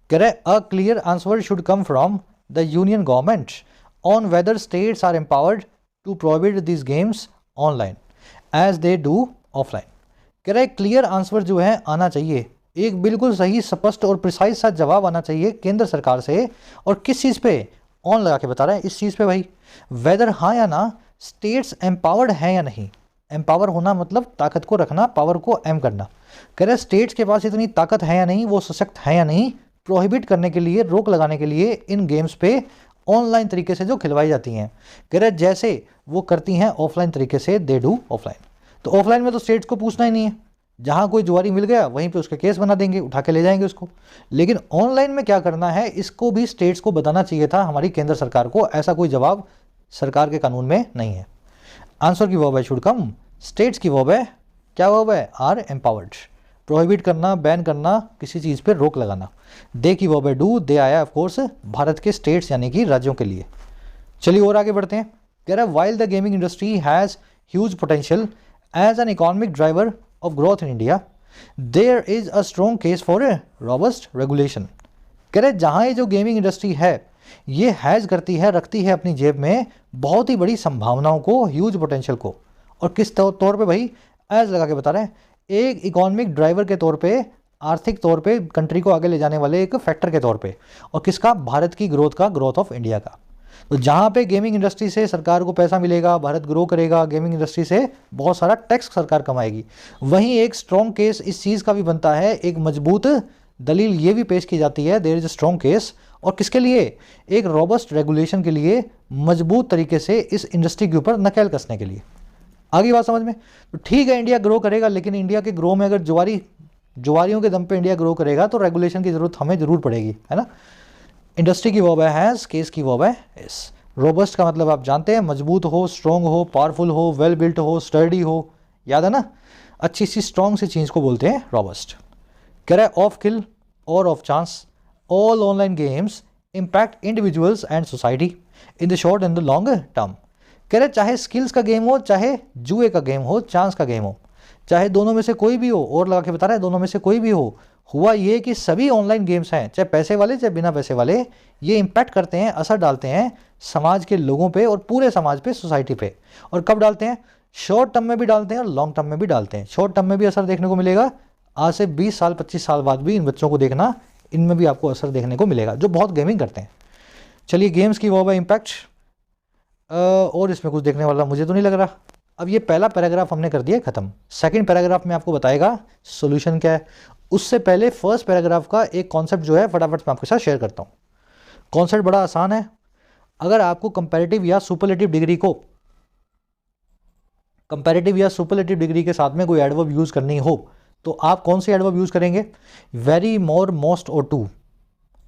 कह रहा है a clear answer should come from the union government on whether states are empowered to prohibit this games online as they do offline. कह रहा है क्लियर आंसर जो है आना चाहिए, एक बिल्कुल सही, स्पष्ट और प्रिसाइज सा जवाब आना चाहिए केंद्र सरकार से। और किस चीज़ पे? ऑन लगा के बता रहा है इस चीज़ पे भाई, वेदर हाँ या ना, स्टेट्स एम्पावर्ड है या नहीं। एम्पावर होना मतलब ताकत को रखना, पावर को एम करना। कह रहे स्टेट्स के पास इतनी ताकत है या नहीं, वो सशक्त है या नहीं, प्रोहिबिट करने के लिए, रोक लगाने के लिए इन गेम्स पे ऑनलाइन तरीके से जो खिलवाई जाती हैं। कह रहे जैसे वो करती हैं ऑफलाइन तरीके से, दे डू ऑफलाइन। तो ऑफलाइन में तो स्टेट्स को पूछना ही नहीं है, जहाँ कोई जुआरी मिल गया वहीं पे उसके केस बना देंगे, उठा के ले जाएंगे उसको। लेकिन ऑनलाइन में क्या करना है, इसको भी स्टेट्स को बताना चाहिए था हमारी केंद्र सरकार को। ऐसा कोई जवाब सरकार के कानून में नहीं है। आंसर की वर्ब है शुड कम, स्टेट्स की वर्ब है, क्या वर्ब है, आर एम्पावर्ड। प्रोहिबिट करना, बैन करना, किसी चीज़ पर रोक लगाना। दे की वर्ब है डू, दे आया ऑफ कोर्स भारत के स्टेट्स यानी कि राज्यों के लिए। चलिए और आगे बढ़ते हैं। कह रहा है while the gaming industry has huge potential as an economic driver of growth in India, there is a strong case for a robust regulation। कह रहे जहाँ ये जो गेमिंग इंडस्ट्री है ये हैज करती है, रखती है अपनी जेब में बहुत ही बड़ी संभावनाओं को, ह्यूज पोटेंशियल को। और किस तौर पे भाई, एज लगा के बता रहे हैं, एक इकोनॉमिक ड्राइवर के तौर पे, आर्थिक तौर पे कंट्री को आगे ले जाने वाले एक फैक्टर के तौर पे। और किसका? भारत की ग्रोथ का, ग्रोथ ऑफ इंडिया का। तो जहाँ पे गेमिंग इंडस्ट्री से सरकार को पैसा मिलेगा, भारत ग्रो करेगा, गेमिंग इंडस्ट्री से बहुत सारा टैक्स सरकार कमाएगी। वहीं एक स्ट्रॉन्ग केस इस चीज़ का भी बनता है, एक मजबूत दलील ये भी पेश की जाती है, there is a strong case. और किसके लिए? एक रॉबस्ट रेगुलेशन के लिए, मजबूत तरीके से इस इंडस्ट्री के ऊपर नकेल कसने के लिए। आगे बात समझ में? तो ठीक है इंडिया ग्रो करेगा, लेकिन इंडिया के ग्रो में अगर जुआरियों के दम पे इंडिया ग्रो करेगा तो रेगुलेशन की ज़रूरत हमें ज़रूर पड़ेगी, है ना। इंडस्ट्री की वर्ब है हैज़, केस की वर्ब है इस। रोबस्ट का मतलब आप जानते हैं, मजबूत हो, स्ट्रॉन्ग हो, पावरफुल हो, वेल बिल्ट हो, स्टर्डी हो, याद है ना। अच्छी सी स्ट्रॉन्ग सी चीज़ को बोलते हैं रोबस्ट। कह रहा है ऑफ किल और of chance all online games impact individuals and society in the short and the long term. कह रहे चाहे स्किल्स का गेम हो, चाहे जुए का गेम हो, चांस का गेम हो, चाहे दोनों में से कोई भी हो, और लगा के बता रहा है दोनों में से कोई भी हो, हुआ ये कि सभी ऑनलाइन गेम्स हैं, चाहे पैसे वाले चाहे बिना पैसे वाले, ये इम्पैक्ट करते हैं, असर डालते हैं समाज के लोगों पे और पूरे समाज पे, सोसाइटी पे। और कब डालते हैं? शॉर्ट टर्म में भी डालते हैं और लॉन्ग टर्म में भी डालते हैं। शॉर्ट टर्म में भी असर देखने को मिलेगा, आज से 20 साल 25 साल बाद भी इन बच्चों को देखना, इनमें भी आपको असर देखने को मिलेगा जो बहुत गेमिंग करते हैं। चलिए गेम्स की वर्ब है इम्पैक्ट, और इसमें कुछ देखने वाला मुझे तो नहीं लग रहा। अब ये पहला पैराग्राफ हमने कर दिया ख़त्म। सेकंड पैराग्राफ में आपको बताएगा सोल्यूशन क्या है। उससे पहले फर्स्ट पैराग्राफ का एक कॉन्सेप्ट जो है फटाफट मैं आपके साथ शेयर करता हूँ। कॉन्सेप्ट बड़ा आसान है। अगर आपको कंपैरेटिव या सुपरलेटिव डिग्री के साथ में कोई एडवर्ब यूज़ करनी हो तो आप कौन सी एडवर्ब यूज़ करेंगे? वेरी, मोर, मोस्ट और टू।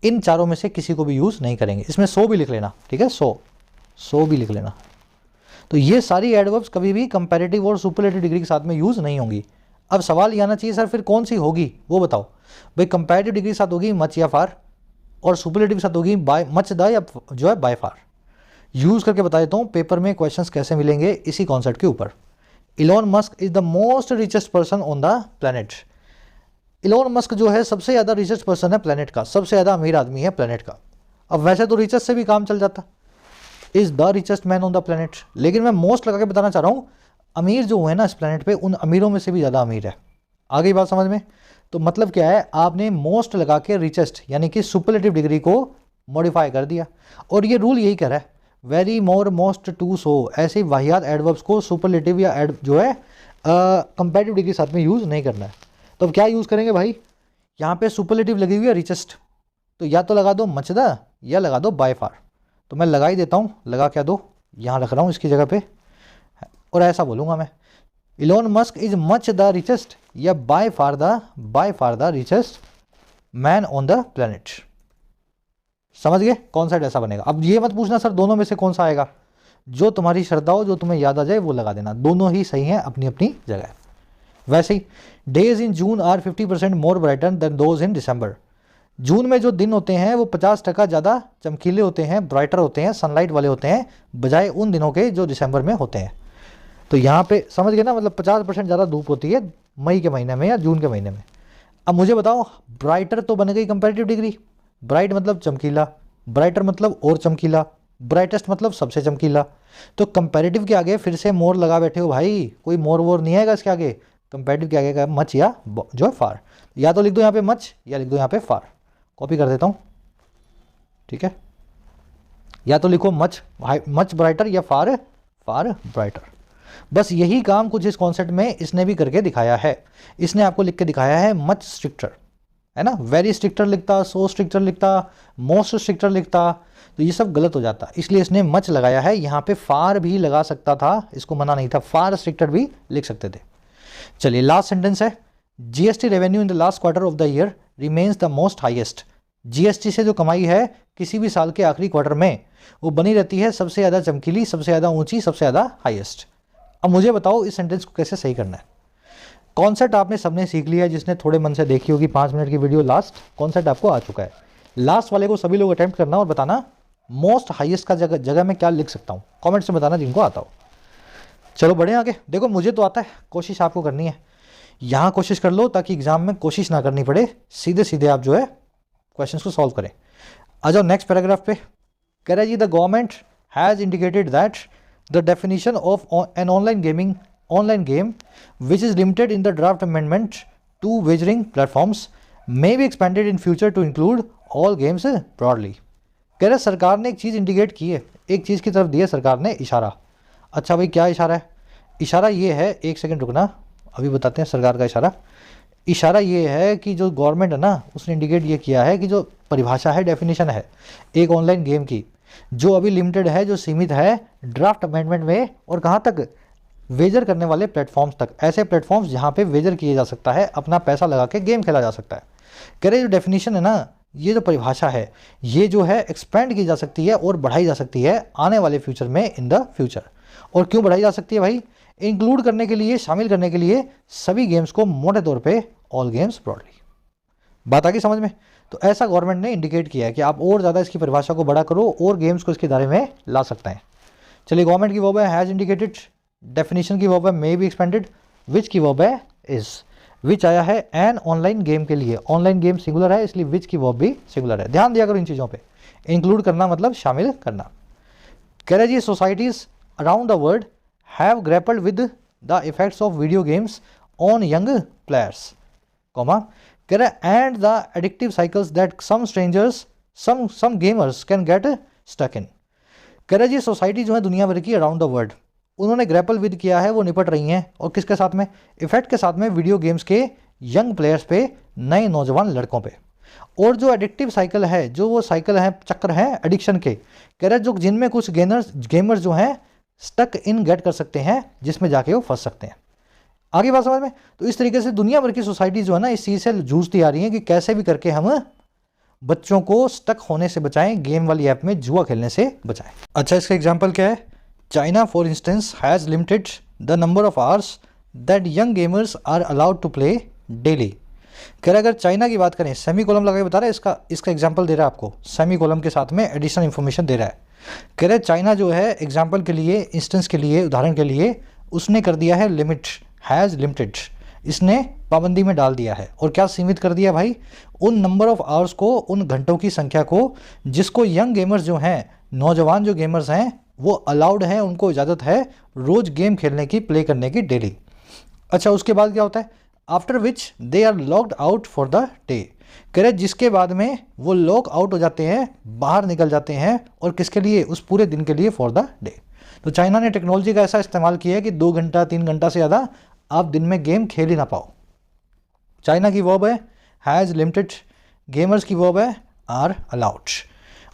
इन चारों में से किसी को भी यूज़ नहीं करेंगे। इसमें सो भी लिख लेना, ठीक है, सो भी लिख लेना। तो ये सारी एडवर्ब्स कभी भी कंपैरेटिव और सुपरलेटिव डिग्री के साथ में यूज़ नहीं होंगी। अब सवाल ये आना चाहिए सर फिर कौन सी होगी वो बताओ। भाई कंपैरेटिव डिग्री के साथ होगी मच या फार, और सुपरलेटिव के साथ होगी बाय मच द या जो है बाय फार। यूज़ करके बता देता हूँ पेपर में क्वेश्चंस कैसे मिलेंगे इसी कॉन्सेप्ट के ऊपर। Elon Musk is the most richest person on the planet. Elon Musk जो है सबसे ज़्यादा रिचेस्ट पर्सन है प्लेनेट का, सबसे ज़्यादा अमीर आदमी है प्लेनेट का। अब वैसे तो रिचेस्ट से भी काम चल जाता, is the richest man on the planet, लेकिन मैं मोस्ट लगा के बताना चाह रहा हूँ अमीर जो है ना इस प्लेनेट पे उन अमीरों में से भी ज़्यादा अमीर है। आ गई बात समझ में? तो मतलब क्या है, आपने मोस्ट लगा के रिचेस्ट यानी कि सुपरलेटिव डिग्री को मॉडिफाई कर दिया। और ये रूल यही कह रहा है वेरी, मोर, मोस्ट, टू, सो ऐसे वाहियात एडवर्ब्स को सुपरलेटिव या एड जो है कंपैरेटिव डिग्री के साथ में यूज़ नहीं करना है। तो अब क्या यूज़ करेंगे भाई? यहाँ पे सुपरलेटिव लगी हुई है रिचेस्ट, तो या तो लगा दो मच द या लगा दो बाय फार। तो मैं लगा ही देता हूँ, लगा क्या दो, यहाँ रख रहा हूँ इसकी जगह पे, और ऐसा बोलूँगा मैं Elon Musk is much the richest या by far the richest man on the planet. समझ गए? कॉन्सेप्ट ऐसा बनेगा। अब ये मत पूछना सर दोनों में से कौन सा आएगा, जो तुम्हारी श्रद्धा हो, जो तुम्हें याद आ जाए वो लगा देना, दोनों ही सही हैं अपनी अपनी जगह। वैसे ही days in June are 50% more brighter than those in December. जून में जो दिन होते हैं वो 50% ज़्यादा चमकीले होते हैं, ब्राइटर होते हैं, सनलाइट वाले होते हैं बजाय उन दिनों के जो दिसंबर में होते हैं। तो यहाँ पे समझ गए ना, मतलब 50% ज़्यादा धूप होती है मई के महीने में या जून के महीने में। अब मुझे बताओ ब्राइटर तो बन गई कंपैरेटिव डिग्री, ब्राइट मतलब चमकीला, ब्राइटर मतलब और चमकीला, ब्राइटेस्ट मतलब सबसे चमकीला। तो कंपैरेटिव के आगे फिर से मोर लगा बैठे हो भाई, कोई मोर वोर नहीं आएगा इसके आगे। कंपैरेटिव के आगे का मच या जो है फार, या तो लिख दो यहाँ पे मच या लिख दो यहाँ पे फार। कॉपी कर देता हूँ, ठीक है, या तो लिखो मच ब्राइटर या फार ब्राइटर। बस यही काम कुछ इस कॉन्सेप्ट में इसने भी करके दिखाया है। इसने आपको लिख के दिखाया है मच स्ट्रिक्टर, है ना, वेरी स्ट्रिक्टर लिखता, सो स्ट्रिक्टर लिखता, मोस्ट स्ट्रिक्टर लिखता, तो ये सब गलत हो जाता, इसलिए इसने मच लगाया है। यहाँ पे फार भी लगा सकता था, इसको मना नहीं था, फार स्ट्रिक्टर भी लिख सकते थे। चलिए लास्ट सेंटेंस है, GST revenue in the last quarter of the year remains the most highest. GST से जो कमाई है किसी भी साल के आखिरी क्वार्टर में वो बनी रहती है सबसे ज़्यादा चमकीली, सबसे ज़्यादा ऊंची, सबसे ज़्यादा हाईएस्ट। अब मुझे बताओ इस सेंटेंस को कैसे सही करना है। कॉन्सेप्ट आपने सबने सीख लिया है, जिसने थोड़े मन से देखी होगी 5 मिनट की वीडियो, लास्ट कॉन्सेप्ट आपको आ चुका है। लास्ट वाले को सभी लोग अटेम्प्ट करना और बताना मोस्ट हाईएस्ट का जगह में क्या लिख सकता हूँ, कमेंट से बताना जिनको आता हो। चलो बढ़े आगे। देखो मुझे तो आता है, कोशिश आपको करनी है। यहाँ कोशिश कर लो ताकि एग्जाम में कोशिश ना करनी पड़े, सीधे सीधे आप जो है क्वेश्चन को सॉल्व करें। आ जाओ नेक्स्ट पैराग्राफ पे। कह रहा है जी the government has indicated that the definition of an online game which is limited in the draft amendment to wagering platforms may be expanded in future to include all games broadly। कह रहे सरकार ने एक चीज़ indicate की है, एक चीज़ की तरफ दिया सरकार ने इशारा। अच्छा भाई क्या इशारा है? इशारा ये है, एक सेकंड रुकना अभी बताते हैं सरकार का इशारा। इशारा ये है कि जो गवर्नमेंट है ना उसने इंडिकेट ये किया है कि जो परिभाषा है, डेफिनेशन है एक ऑनलाइन गेम की, जो अभी लिमिटेड है, जो सीमित है ड्राफ्ट अमेंडमेंट में, और कहाँ तक, वेजर करने वाले प्लेटफॉर्म्स तक। ऐसे प्लेटफॉर्म्स जहाँ पे वेजर किए जा सकता है, अपना पैसा लगा के गेम खेला जा सकता है। कह रहे जो डेफिनेशन है ना, ये जो परिभाषा है, ये जो है एक्सपेंड की जा सकती है और बढ़ाई जा सकती है आने वाले फ्यूचर में, इन द फ्यूचर। और क्यों बढ़ाई जा सकती है भाई? इंक्लूड करने के लिए, शामिल करने के लिए सभी गेम्स को, मोटे तौर पे ऑल गेम्स ब्रॉडली। बात आ गई समझ में? तो ऐसा गवर्नमेंट ने इंडिकेट किया है कि आप और ज़्यादा इसकी परिभाषा को बड़ा करो और गेम्स को इसके दायरे में ला सकते हैं। चलिए गवर्नमेंट की वर्ब है हैज़ इंडिकेटेड, डेफिनेशन की वर्ब है मे बी एक्सपेंडेड, विच की वर्ब है इज। विच आया है एन ऑनलाइन गेम के लिए, ऑनलाइन गेम सिंगुलर है इसलिए विच की वर्ब भी सिंगुलर है। ध्यान दिया करो इन चीज़ों पे। इंक्लूड करना मतलब शामिल करना। कह रहे जी societies around the world have grappled with the effects of video games on young players, comma कह रहे and the addictive cycles that some gamers can get stuck in. कह रहे जी सोसाइटी जो है दुनिया भर की अराउंड द वर्ल्ड, उन्होंने ग्रैपल विद किया है, वो निपट रही हैं। और किसके साथ में? इफेक्ट के साथ में, वीडियो गेम्स के यंग प्लेयर्स पे, नए नौजवान लड़कों पे। और जो एडिक्टिव साइकिल है, जो वो साइकिल है, चक्र है एडिक्शन के, कह रहे जो जिनमें कुछ गेमर्स जो हैं स्टक इन गेट कर सकते हैं, जिसमें जाके वो फंस सकते हैं। आगे बात समझ में? तो इस तरीके से दुनिया भर की सोसाइटी जो है ना इस चीज़ से जूझती आ रही है कि कैसे भी करके हम बच्चों को स्टक होने से बचाएं, गेम वाली ऐप में जुआ खेलने से बचाएं। अच्छा, इसका एग्जांपल क्या है? China for instance has limited the number of hours that young gamers are allowed to play daily. कह रहे अगर चाइना की बात करें, सेमी कॉलम लगा के बता रहा है, इसका एग्जाम्पल दे रहा है आपको, सेमी कॉलम के साथ में एडिशनल इन्फॉर्मेशन दे रहा है। कह रहे चाइना जो है एग्जाम्पल के लिए, इंस्टेंस के लिए, उदाहरण के लिए उसने कर दिया है लिमिट, हैज़ लिमिटेड, इसने पाबंदी में डाल दिया है। और क्या सीमित कर दिया भाई? उन नंबर ऑफ आवर्स को, उन घंटों की संख्या को जिसको यंग गेमर्स जो हैं, नौजवान जो गेमर्स हैं, वो अलाउड हैं, उनको इजाज़त है रोज़ गेम खेलने की, प्ले करने की डेली। अच्छा, उसके बाद क्या होता है? After which they are locked out for the day. कह रहे जिसके बाद में वो लॉक आउट हो जाते हैं, बाहर निकल जाते हैं, और किसके लिए? उस पूरे दिन के लिए, फॉर द डे। तो चाइना ने टेक्नोलॉजी का ऐसा इस्तेमाल किया है कि 2 घंटा 3 घंटा से ज़्यादा आप दिन में गेम खेल ही ना पाओ। चाइना की वर्ब है हैज़ लिमिटेड, गेमर्स की वर्ब है आर अलाउड।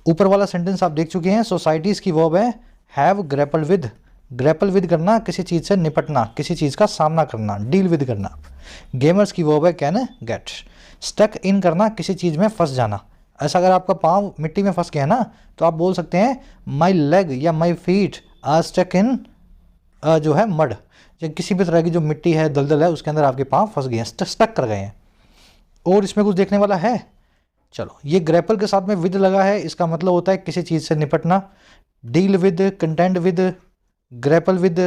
ऊपर वाला सेंटेंस आप देख चुके हैं। सोसाइटीज़ की वर्ब है have grapple with, grapple with करना, किसी चीज़ से निपटना, किसी चीज़ का सामना करना, डील विद करना। गेमर्स की वर्ब है कैन गेट, स्टक इन करना, किसी चीज़ में फंस जाना। ऐसा अगर आपका पाँव मिट्टी में फंस गया ना, तो आप बोल सकते हैं माई लेग या my feet are stuck in जो है मड, या किसी भी तरह की जो मिट्टी है, दलदल है, उसके अंदर आपके पाँव फंस गए हैं, स्टक कर गए हैं। और इसमें कुछ देखने वाला है? चलो, ये ग्रैपल के साथ में विद लगा है, इसका मतलब होता है किसी चीज़ से निपटना। Deal with, contend with, grapple with,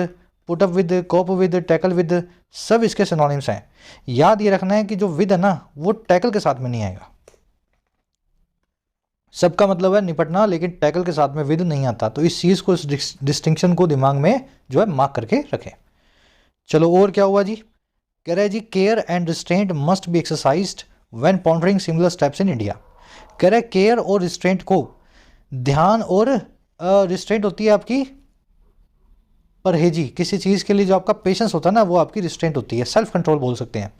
put up with, cope with, tackle with, सब इसके सिनोनिम्स हैं। याद ये रखना है कि जो विद है ना, वो टैकल के साथ में नहीं आएगा। सबका मतलब है निपटना, लेकिन टैकल के साथ में विद नहीं आता। तो इस चीज़ को, इस डिस्टिंक्शन को दिमाग में जो है मार्क करके रखें। चलो, और क्या हुआ जी? कह रहे हैं जी care and restraint must be exercised when pondering similar steps in India. कह रहे केयर और रिस्ट्रेंट को, ध्यान और रिस्ट्रेंट होती है आपकी परहेजी, किसी चीज़ के लिए जो आपका पेशेंस होता है ना, वो आपकी रिस्ट्रेंट होती है, सेल्फ कंट्रोल बोल सकते हैं।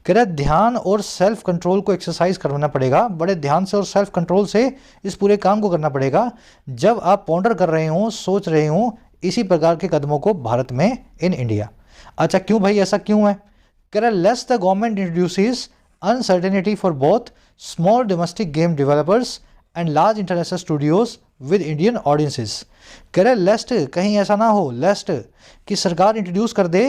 कह रहे ध्यान और सेल्फ कंट्रोल को एक्सरसाइज करना पड़ेगा, बड़े ध्यान से और सेल्फ कंट्रोल से इस पूरे काम को करना पड़ेगा जब आप पॉन्डर कर रहे हों, सोच रहे हों इसी प्रकार के कदमों को भारत में, इन इंडिया। अच्छा, क्यों भाई, ऐसा क्यों है? कह रहे less the government introduces uncertainty for both small domestic game developers and large international studios with Indian audiences. कह रहे लेस्ट, कहीं ऐसा ना हो लेस्ट कि सरकार इंट्रोड्यूस कर दे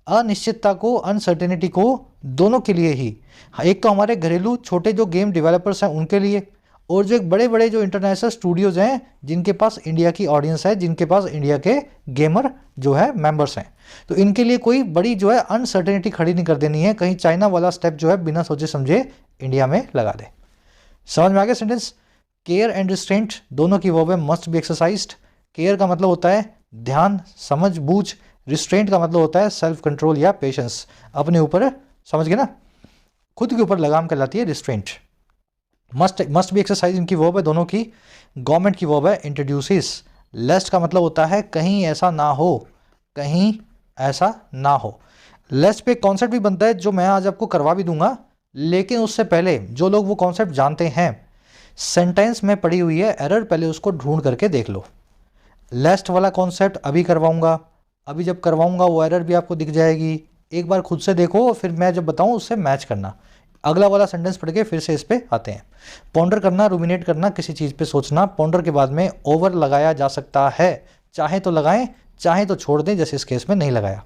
अनिश्चितता को, अनसर्टेनिटी को, दोनों के लिए ही। एक तो हमारे घरेलू छोटे जो गेम डेवलपर्स हैं उनके लिए, और जो एक बड़े बड़े जो इंटरनेशनल स्टूडियोज़ हैं जिनके पास इंडिया की ऑडियंस है, जिनके पास इंडिया के गेमर जो है मेंबर्स हैं, तो इनके लिए कोई बड़ी जो है अनसर्टेनिटी खड़ी नहीं कर देनी है, कहीं चाइना वाला स्टेप जो है बिना सोचे समझे इंडिया में लगा दे। समझ में आ गया सेंटेंस? केयर एंड रिस्ट्रेंट दोनों की वर्ब है मस्ट बी एक्सरसाइज्ड। केयर का मतलब होता है ध्यान, समझ बूझ। रिस्ट्रेंट का मतलब होता है सेल्फ कंट्रोल या पेशेंस, अपने ऊपर, समझ गए ना, खुद के ऊपर लगाम कहलाती है रिस्ट्रेंट। मस्ट बी एक्सरसाइज इनकी वर्ब है दोनों की। गवर्नमेंट की वर्ब है इंट्रोड्यूसेस। लेस्ट का मतलब होता है कहीं ऐसा ना हो, कहीं ऐसा ना हो। लेस्ट पे कॉन्सेप्ट भी बनता है जो मैं आज आपको करवा भी दूंगा, लेकिन उससे पहले जो लोग वो कॉन्सेप्ट जानते हैं, सेंटेंस में पड़ी हुई है एरर, पहले उसको ढूंढ करके देख लो। लेस्ट वाला कॉन्सेप्ट अभी करवाऊंगा, अभी जब करवाऊंगा वो एरर भी आपको दिख जाएगी, एक बार खुद से देखो, फिर मैं जब बताऊं उससे मैच करना। अगला वाला सेंटेंस पढ़ के फिर से इस पे आते हैं। पॉन्डर करना, रूमिनेट करना, किसी चीज़ पे सोचना। पॉन्डर के बाद में ओवर लगाया जा सकता है, चाहे तो लगाएं, चाहे तो छोड़ दें, जैसे इस केस में नहीं लगाया।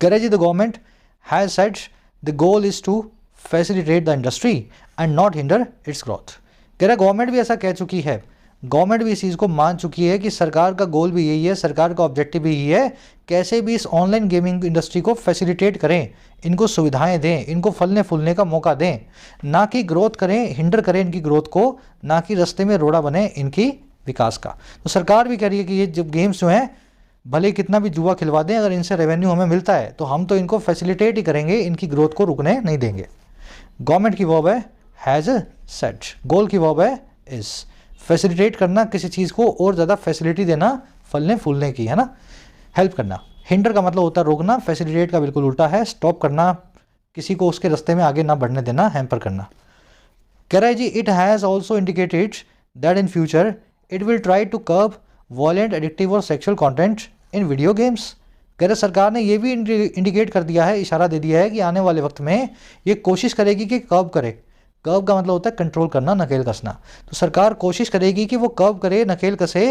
कह जी the government has said the goal is to facilitate the industry and not hinder its growth. कह रहा गवर्नमेंट भी ऐसा कह चुकी है, गवर्नमेंट भी इस चीज़ को मान चुकी है कि सरकार का गोल भी यही है, सरकार का ऑब्जेक्टिव भी यही है, कैसे भी इस ऑनलाइन गेमिंग इंडस्ट्री को फैसिलिटेट करें, इनको सुविधाएं दें, इनको फलने फूलने का मौका दें, ना कि ग्रोथ करें, हिंडर करें इनकी ग्रोथ को, ना कि रास्ते में रोड़ा बने इनकी विकास का। तो सरकार भी कह रही है कि ये जब गेम्स जो हैं भले कितना भी जुआ खिलवा दें, अगर इनसे रेवेन्यू हमें मिलता है तो हम तो इनको फैसिलिटेट ही करेंगे, इनकी ग्रोथ को रुकने नहीं देंगे। गवर्नमेंट की वर्ब है हैज़ सेड, गोल की वर्ब है इज। फैसिलिटेट करना, किसी चीज़ को और ज़्यादा फैसिलिटी देना, फलने फूलने की, है ना। हेल्प करना। हिंडर का मतलब होता है रोकना, फैसिलिटेट का बिल्कुल उल्टा है स्टॉप करना, किसी को उसके रास्ते में आगे ना बढ़ने देना, हैम्पर करना। कह रहा है जी it has also indicated that in future it will try to curb violent, addictive और sexual content in video games. कह रहे सरकार ने ये भी इंडिकेट कर दिया है, इशारा दे दिया है कि आने वाले वक्त में ये कोशिश करेगी कि कर्ब करे। कर्ब का मतलब होता है कंट्रोल करना, नकेल कसना। तो सरकार कोशिश करेगी कि वो कर्ब करे, नकेल कसे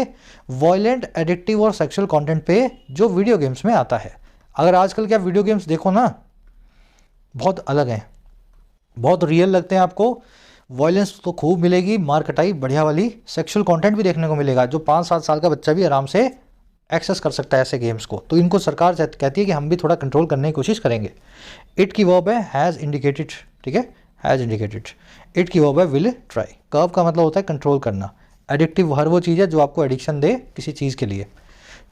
वॉयलेंट, एडिक्टिव और सेक्सुअल कंटेंट पे जो वीडियो गेम्स में आता है। अगर आजकल के आप वीडियो गेम्स देखो ना, बहुत अलग हैं, बहुत रियल लगते हैं आपको। वॉयलेंस तो खूब मिलेगी, मार कटाई बढ़िया वाली, सेक्सुअल कंटेंट भी देखने को मिलेगा जो 5-7 साल का बच्चा भी आराम से एक्सेस कर सकता है ऐसे गेम्स को। तो इनको सरकार कहती है कि हम भी थोड़ा कंट्रोल करने की कोशिश करेंगे। इट की वर्ब है हैज़ इंडिकेटेड, ठीक है, हैज़ इंडिकेटेड। इट की वर्ब है विल ट्राई। कर्व का मतलब होता है कंट्रोल करना। एडिक्टिव हर वो चीज़ है जो आपको एडिक्शन दे किसी चीज़ के लिए।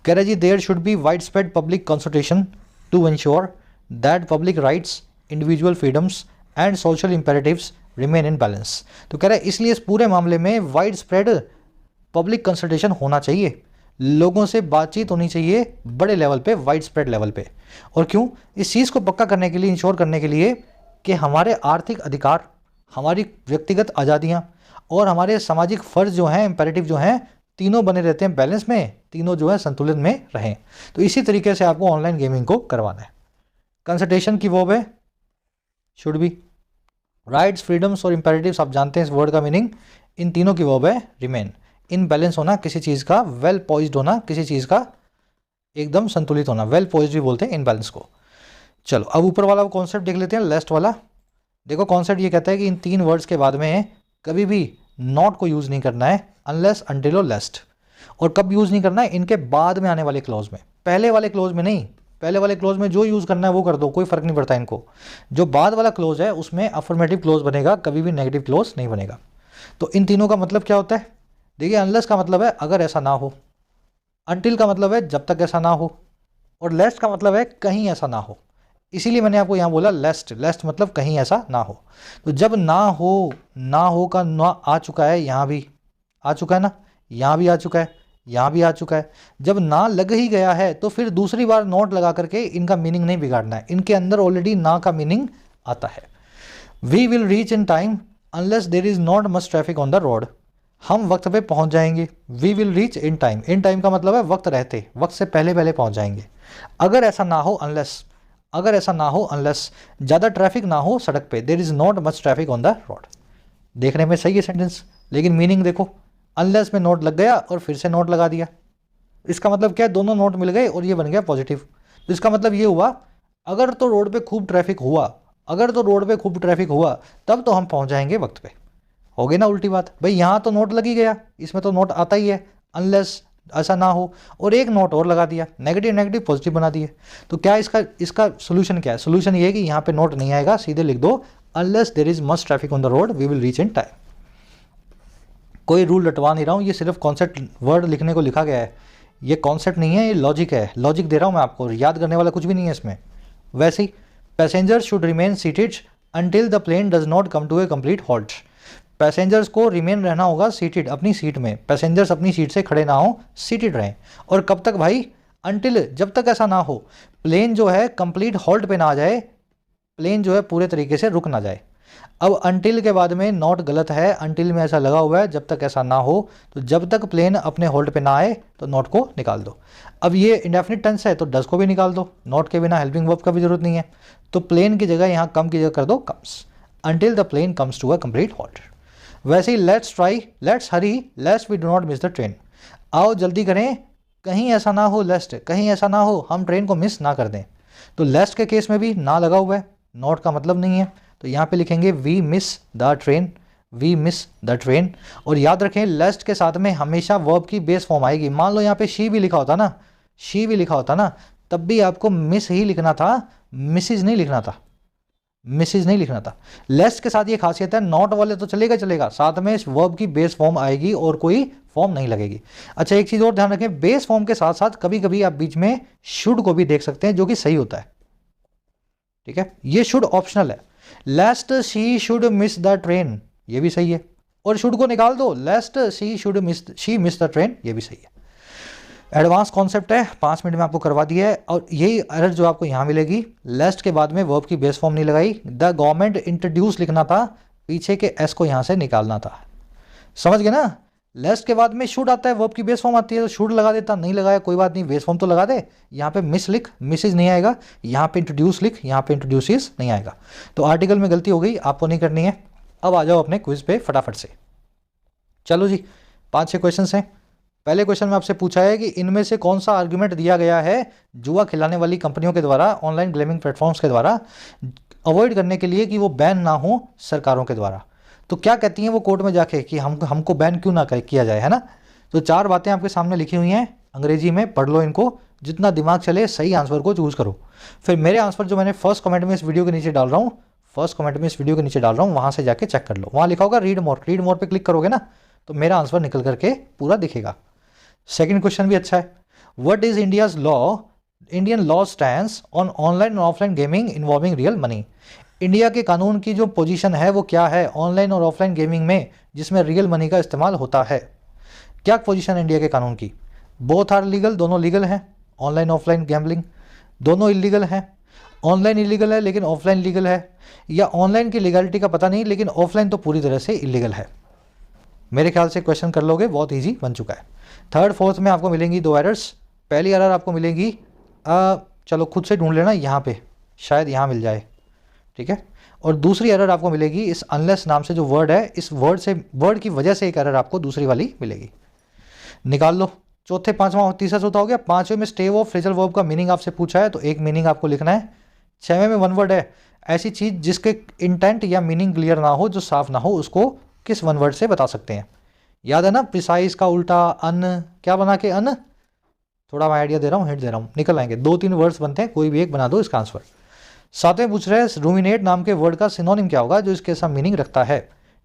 कह रहे जी there should be widespread public consultation to ensure that public rights, individual freedoms and social imperatives remain in balance. तो कह रहे हैं इसलिए इस पूरे मामले में वाइड स्प्रेड पब्लिक कंसल्टेशन होना चाहिए, लोगों से बातचीत होनी चाहिए बड़े लेवल पे, वाइड स्प्रेड लेवल पे। और क्यों? इस चीज़ को पक्का करने के लिए, इंश्योर करने के लिए कि हमारे आर्थिक अधिकार, हमारी व्यक्तिगत आज़ादियाँ और हमारे सामाजिक फ़र्ज जो हैं, इम्पेरेटिव जो हैं, तीनों बने रहते हैं बैलेंस में, तीनों जो है संतुलित में रहें। तो इसी तरीके से आपको ऑनलाइन गेमिंग को करवाना है। कंसल्टेशन की वर्ब है शुड बी। राइट्स, फ्रीडम्स और इम्पेरेटिव्स आप जानते हैं इस वर्ड का मीनिंग। इन तीनों की वर्ब है रिमेन। इन बैलेंस होना किसी चीज़ का, वेल पॉइज्ड होना किसी चीज़ का, एकदम संतुलित होना, वेल पॉइज्ड भी बोलते हैं इन बैलेंस को। चलो अब ऊपर वाला वो कॉन्सेप्ट देख लेते हैं, लास्ट वाला। देखो कॉन्सेप्ट ये कहता है कि इन 3 वर्ड्स के बाद में कभी भी नॉट को यूज़ नहीं करना है, अनलेस, अनटिल और लेस्ट। और कब यूज़ नहीं करना है? इनके बाद में आने वाले क्लॉज में, पहले वाले क्लॉज में नहीं। पहले वाले क्लोज में जो यूज़ करना है वो कर दो, कोई फ़र्क नहीं पड़ता इनको। जो बाद वाला क्लोज है उसमें अफर्मेटिव क्लोज बनेगा, कभी भी नेगेटिव क्लोज नहीं बनेगा। तो इन तीनों का मतलब क्या होता है? देखिए अनलेस का मतलब है अगर ऐसा ना हो, अनटिल का मतलब है जब तक ऐसा ना हो, और लेस्ट का मतलब है कहीं ऐसा ना हो। इसीलिए मैंने आपको यहाँ बोला लेस्ट, लेस्ट मतलब कहीं ऐसा ना हो। तो जब ना हो, ना हो का ना आ चुका है, यहाँ भी आ चुका है ना, यहाँ भी आ चुका है, यहाँ भी आ चुका है। जब ना लग ही गया है तो फिर दूसरी बार नॉट लगा करके इनका मीनिंग नहीं बिगाड़ना है, इनके अंदर ऑलरेडी ना का मीनिंग आता है। We will reach in time unless there is not much traffic on the road. हम वक्त पे पहुंच जाएंगे। We will reach in time, in time का मतलब है वक्त रहते, वक्त से पहले पहले पहुंच जाएंगे। अगर ऐसा ना हो, अनलेस, अगर ऐसा ना हो, अनलेस ज़्यादा ट्रैफिक ना हो सड़क पे, देर is not much traffic on the road. देखने में सही है सेंटेंस, लेकिन मीनिंग देखो, अनलेस में नोट लग गया और फिर से नोट लगा दिया। इसका मतलब क्या है? दोनों नोट मिल गए और ये बन गया पॉजिटिव। तो इसका मतलब ये हुआ अगर तो रोड पे खूब ट्रैफिक हुआ, अगर तो रोड पे खूब ट्रैफिक हुआ तब तो हम पहुंच जाएंगे वक्त पे। हो गई ना उल्टी बात? भाई यहाँ तो नोट लगी गया, इसमें तो नोट आता ही है, अनलेस ऐसा ना हो, और एक नोट और लगा दिया, नेगेटिव नेगेटिव पॉजिटिव बना दिए। तो क्या इसका सोल्यूशन क्या है? सोल्यूशन ये है कि यहाँ पे नोट नहीं आएगा, सीधे लिख दो unless there is much traffic on the road we will reach in time. कोई रूल रटवा नहीं रहा हूँ, ये सिर्फ कॉन्सेप्ट वर्ड लिखने को लिखा गया है, ये कॉन्सेप्ट नहीं है, ये लॉजिक है। लॉजिक दे रहा हूँ मैं आपको, याद करने वाला कुछ भी नहीं है इसमें। वैसे ही passengers should remain seated until the plane does not come to a complete halt. Passengers को रिमेन रहना होगा सीटेड, अपनी सीट में। पैसेंजर्स अपनी सीट से खड़े ना हो, सीटेड रहें। और कब तक भाई? अंटिल, जब तक ऐसा ना हो प्लेन जो है कंप्लीट हॉल्ट पे ना आ जाए, प्लेन जो है पूरे तरीके से रुक ना जाए। अब अंटिल के बाद में नॉट गलत है, अंटिल में ऐसा लगा हुआ है जब तक ऐसा ना हो। तो जब तक प्लेन अपने होल्ड पे ना आए तो नॉट को निकाल दो। अब ये इंडेफिनिट टेंस है तो डज को भी निकाल दो, नॉट के बिना हेल्पिंग वर्ब का भी जरूरत नहीं है। तो प्लेन की जगह यहाँ कम की जगह कर दो comes, until the plane comes to a complete halt. वैसे ही let's try, let's hurry, let's we do not miss the train. आओ जल्दी करें, कहीं ऐसा ना हो, लेस्ट कहीं ऐसा ना हो हम ट्रेन को मिस ना कर दें। तो लेस्ट के केस में भी ना लगा हुआ है, नॉट का मतलब नहीं है, तो यहाँ पे लिखेंगे we miss the train, we miss the train. और याद रखें लेस्ट के साथ में हमेशा वर्ब की बेस फॉर्म आएगी। मान लो यहाँ पे शी भी लिखा होता ना, शी भी लिखा होता ना, तब भी आपको मिस ही लिखना था, मिसिज नहीं लिखना था, मिसिज नहीं लिखना था। लेस्ट के साथ ये खासियत है, नॉट वाले तो चलेगा चलेगा, साथ में इस वर्ब की बेस फॉर्म आएगी और कोई फॉर्म नहीं लगेगी। अच्छा एक चीज़ और ध्यान रखें, बेस फॉर्म के साथ साथ कभी कभी आप बीच में शुड को भी देख सकते हैं, जो कि सही होता है। ठीक है, ये शुड ऑप्शनल है। Lest she should miss the train, ये भी सही है। और शुड को निकाल दो, lest she should miss, she miss the train, ये भी सही है। एडवांस कॉन्सेप्ट है, 5 मिनट में आपको करवा दिया है। और यही एरर जो आपको यहाँ मिलेगी, लेस्ट के बाद में वर्ब की बेस फॉर्म नहीं लगाई, द गवर्नमेंट इंट्रोड्यूस लिखना था, पीछे के एस को यहाँ से निकालना था। समझ गए ना? लेस्ट के बाद में शुड आता है, वर्ब की बेस फॉर्म आती है तो शुड लगा देता, नहीं लगाया कोई बात नहीं, बेस फॉर्म तो लगा दे। यहाँ पे मिस लिख, मिसेज नहीं आएगा, यहाँ पे इंट्रोड्यूस लिख, यहाँ पे इंट्रोड्यूसिस नहीं आएगा। तो आर्टिकल में गलती हो गई, आपको नहीं करनी है। अब आ जाओ अपने क्विज पे फटाफट से। चलो जी, 5-6 क्वेश्चन हैं। पहले क्वेश्चन में आपसे पूछा है कि इनमें से कौन सा आर्गुमेंट दिया गया है जुआ खिलाने वाली कंपनियों के द्वारा ऑनलाइन गेमिंग प्लेटफॉर्म्स के द्वारा अवॉइड करने के लिए कि वो बैन ना हो सरकारों के द्वारा। तो क्या कहती हैं वो कोर्ट में जाके कि हमको बैन क्यों ना किया जाए, है ना? तो 4 बातें आपके सामने लिखी हुई हैं अंग्रेजी में, पढ़ लो इनको, जितना दिमाग चले सही आंसर को चूज करो। फिर मेरे आंसर जो मैंने फर्स्ट कमेंट में इस वीडियो के नीचे डाल रहा हूँ, वहाँ से जाके चेक कर लो। वहाँ लिखा होगा रीड मोर पे क्लिक करोगे ना तो मेरा आंसर निकल करके पूरा दिखेगा। सेकंड क्वेश्चन भी अच्छा है। What is India's law, Indian law stands on online और offline gaming involving real money. India के कानून की जो पोजीशन है वो क्या है ऑनलाइन और ऑफलाइन गेमिंग में जिसमें रियल मनी का इस्तेमाल होता है? क्या पोजीशन है इंडिया के कानून की? बोथ आर लीगल, दोनों लीगल हैं। ऑनलाइन ऑफलाइन गैम्बलिंग दोनों इलीगल हैं। ऑनलाइन इलीगल है लेकिन ऑफलाइन लीगल है, या ऑनलाइन की लीगलिटी का पता नहीं लेकिन ऑफलाइन तो पूरी तरह से इलीगल है। मेरे ख्याल से क्वेश्चन कर लोगे, बहुत ईजी बन चुका है। थर्ड फोर्थ में आपको मिलेंगी 2 एरर्स। पहली एरर आपको मिलेगी, चलो खुद से ढूंढ लेना, यहाँ पे शायद यहाँ मिल जाए, ठीक है। और दूसरी एरर आपको मिलेगी इस अनलेस नाम से जो वर्ड है, इस वर्ड की वजह से एक एरर आपको दूसरी वाली मिलेगी, निकाल लो। चौथे, पांचवा, तीसरा चौथा हो गया। 5वें में स्टे ऑफ फ्रेजल वर्ब का मीनिंग आपसे पूछा है तो एक मीनिंग आपको लिखना है। 6वें में 1 वर्ड है, ऐसी चीज़ जिसके इंटेंट या मीनिंग क्लियर ना हो, जो साफ ना हो, उसको किस 1 वर्ड से बता सकते हैं? याद है ना, प्रिसाइज का उल्टा अन, क्या बना के अन, थोड़ा मैं आइडिया दे रहा हूँ, हिंट दे रहा हूँ, निकल आएंगे। 2-3 वर्ड्स बनते हैं, कोई भी एक बना दो इसका आंसर। 7वें पूछ रहे हैं रूमिनेट नाम के वर्ड का सिनोनिम क्या होगा जो इसके साथ मीनिंग रखता है?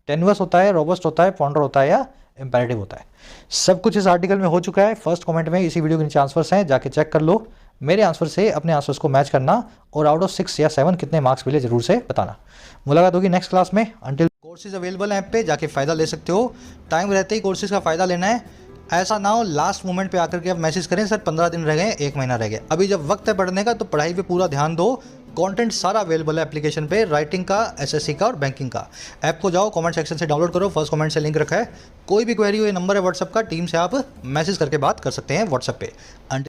टेनुअस होता है, रोबस्ट होता है, पॉन्डर होता है, या इंपेरेटिव होता है? सब कुछ इस आर्टिकल में हो चुका है। फर्स्ट कमेंट में इसी वीडियो के नीचे आंसर्स हैं, जाके चेक कर लो। मेरे आंसर से अपने आंसर्स को मैच करना और आउट ऑफ 6 या 7 कितने मार्क्स मिले जरूर से बताना। मुलाकात होगी नेक्स्ट क्लास में। अंटिल कोर्सेज अवेलेबल हैं ऐप पे, जाके फ़ायदा ले सकते हो। टाइम रहते ही कोर्सेज का फ़ायदा लेना है, ऐसा ना हो लास्ट मोमेंट पे आकर के आप मैसेज करें सर 15 दिन रह गए, 1 महीना रह गया। अभी जब वक्त है पढ़ने का तो पढ़ाई पे पूरा ध्यान दो। कंटेंट सारा अवेलेबल है एप्लीकेशन पे, राइटिंग का, एसएससी का और बैंकिंग का। ऐप को जाओ, कमेंट सेक्शन से डाउनलोड करो, फर्स्ट कमेंट से लिंक रखा है। कोई भी क्वेरी हो, ये नंबर है व्हाट्सएप का, टीम से आप मैसेज करके बात कर सकते हैं व्हाट्सएप पे।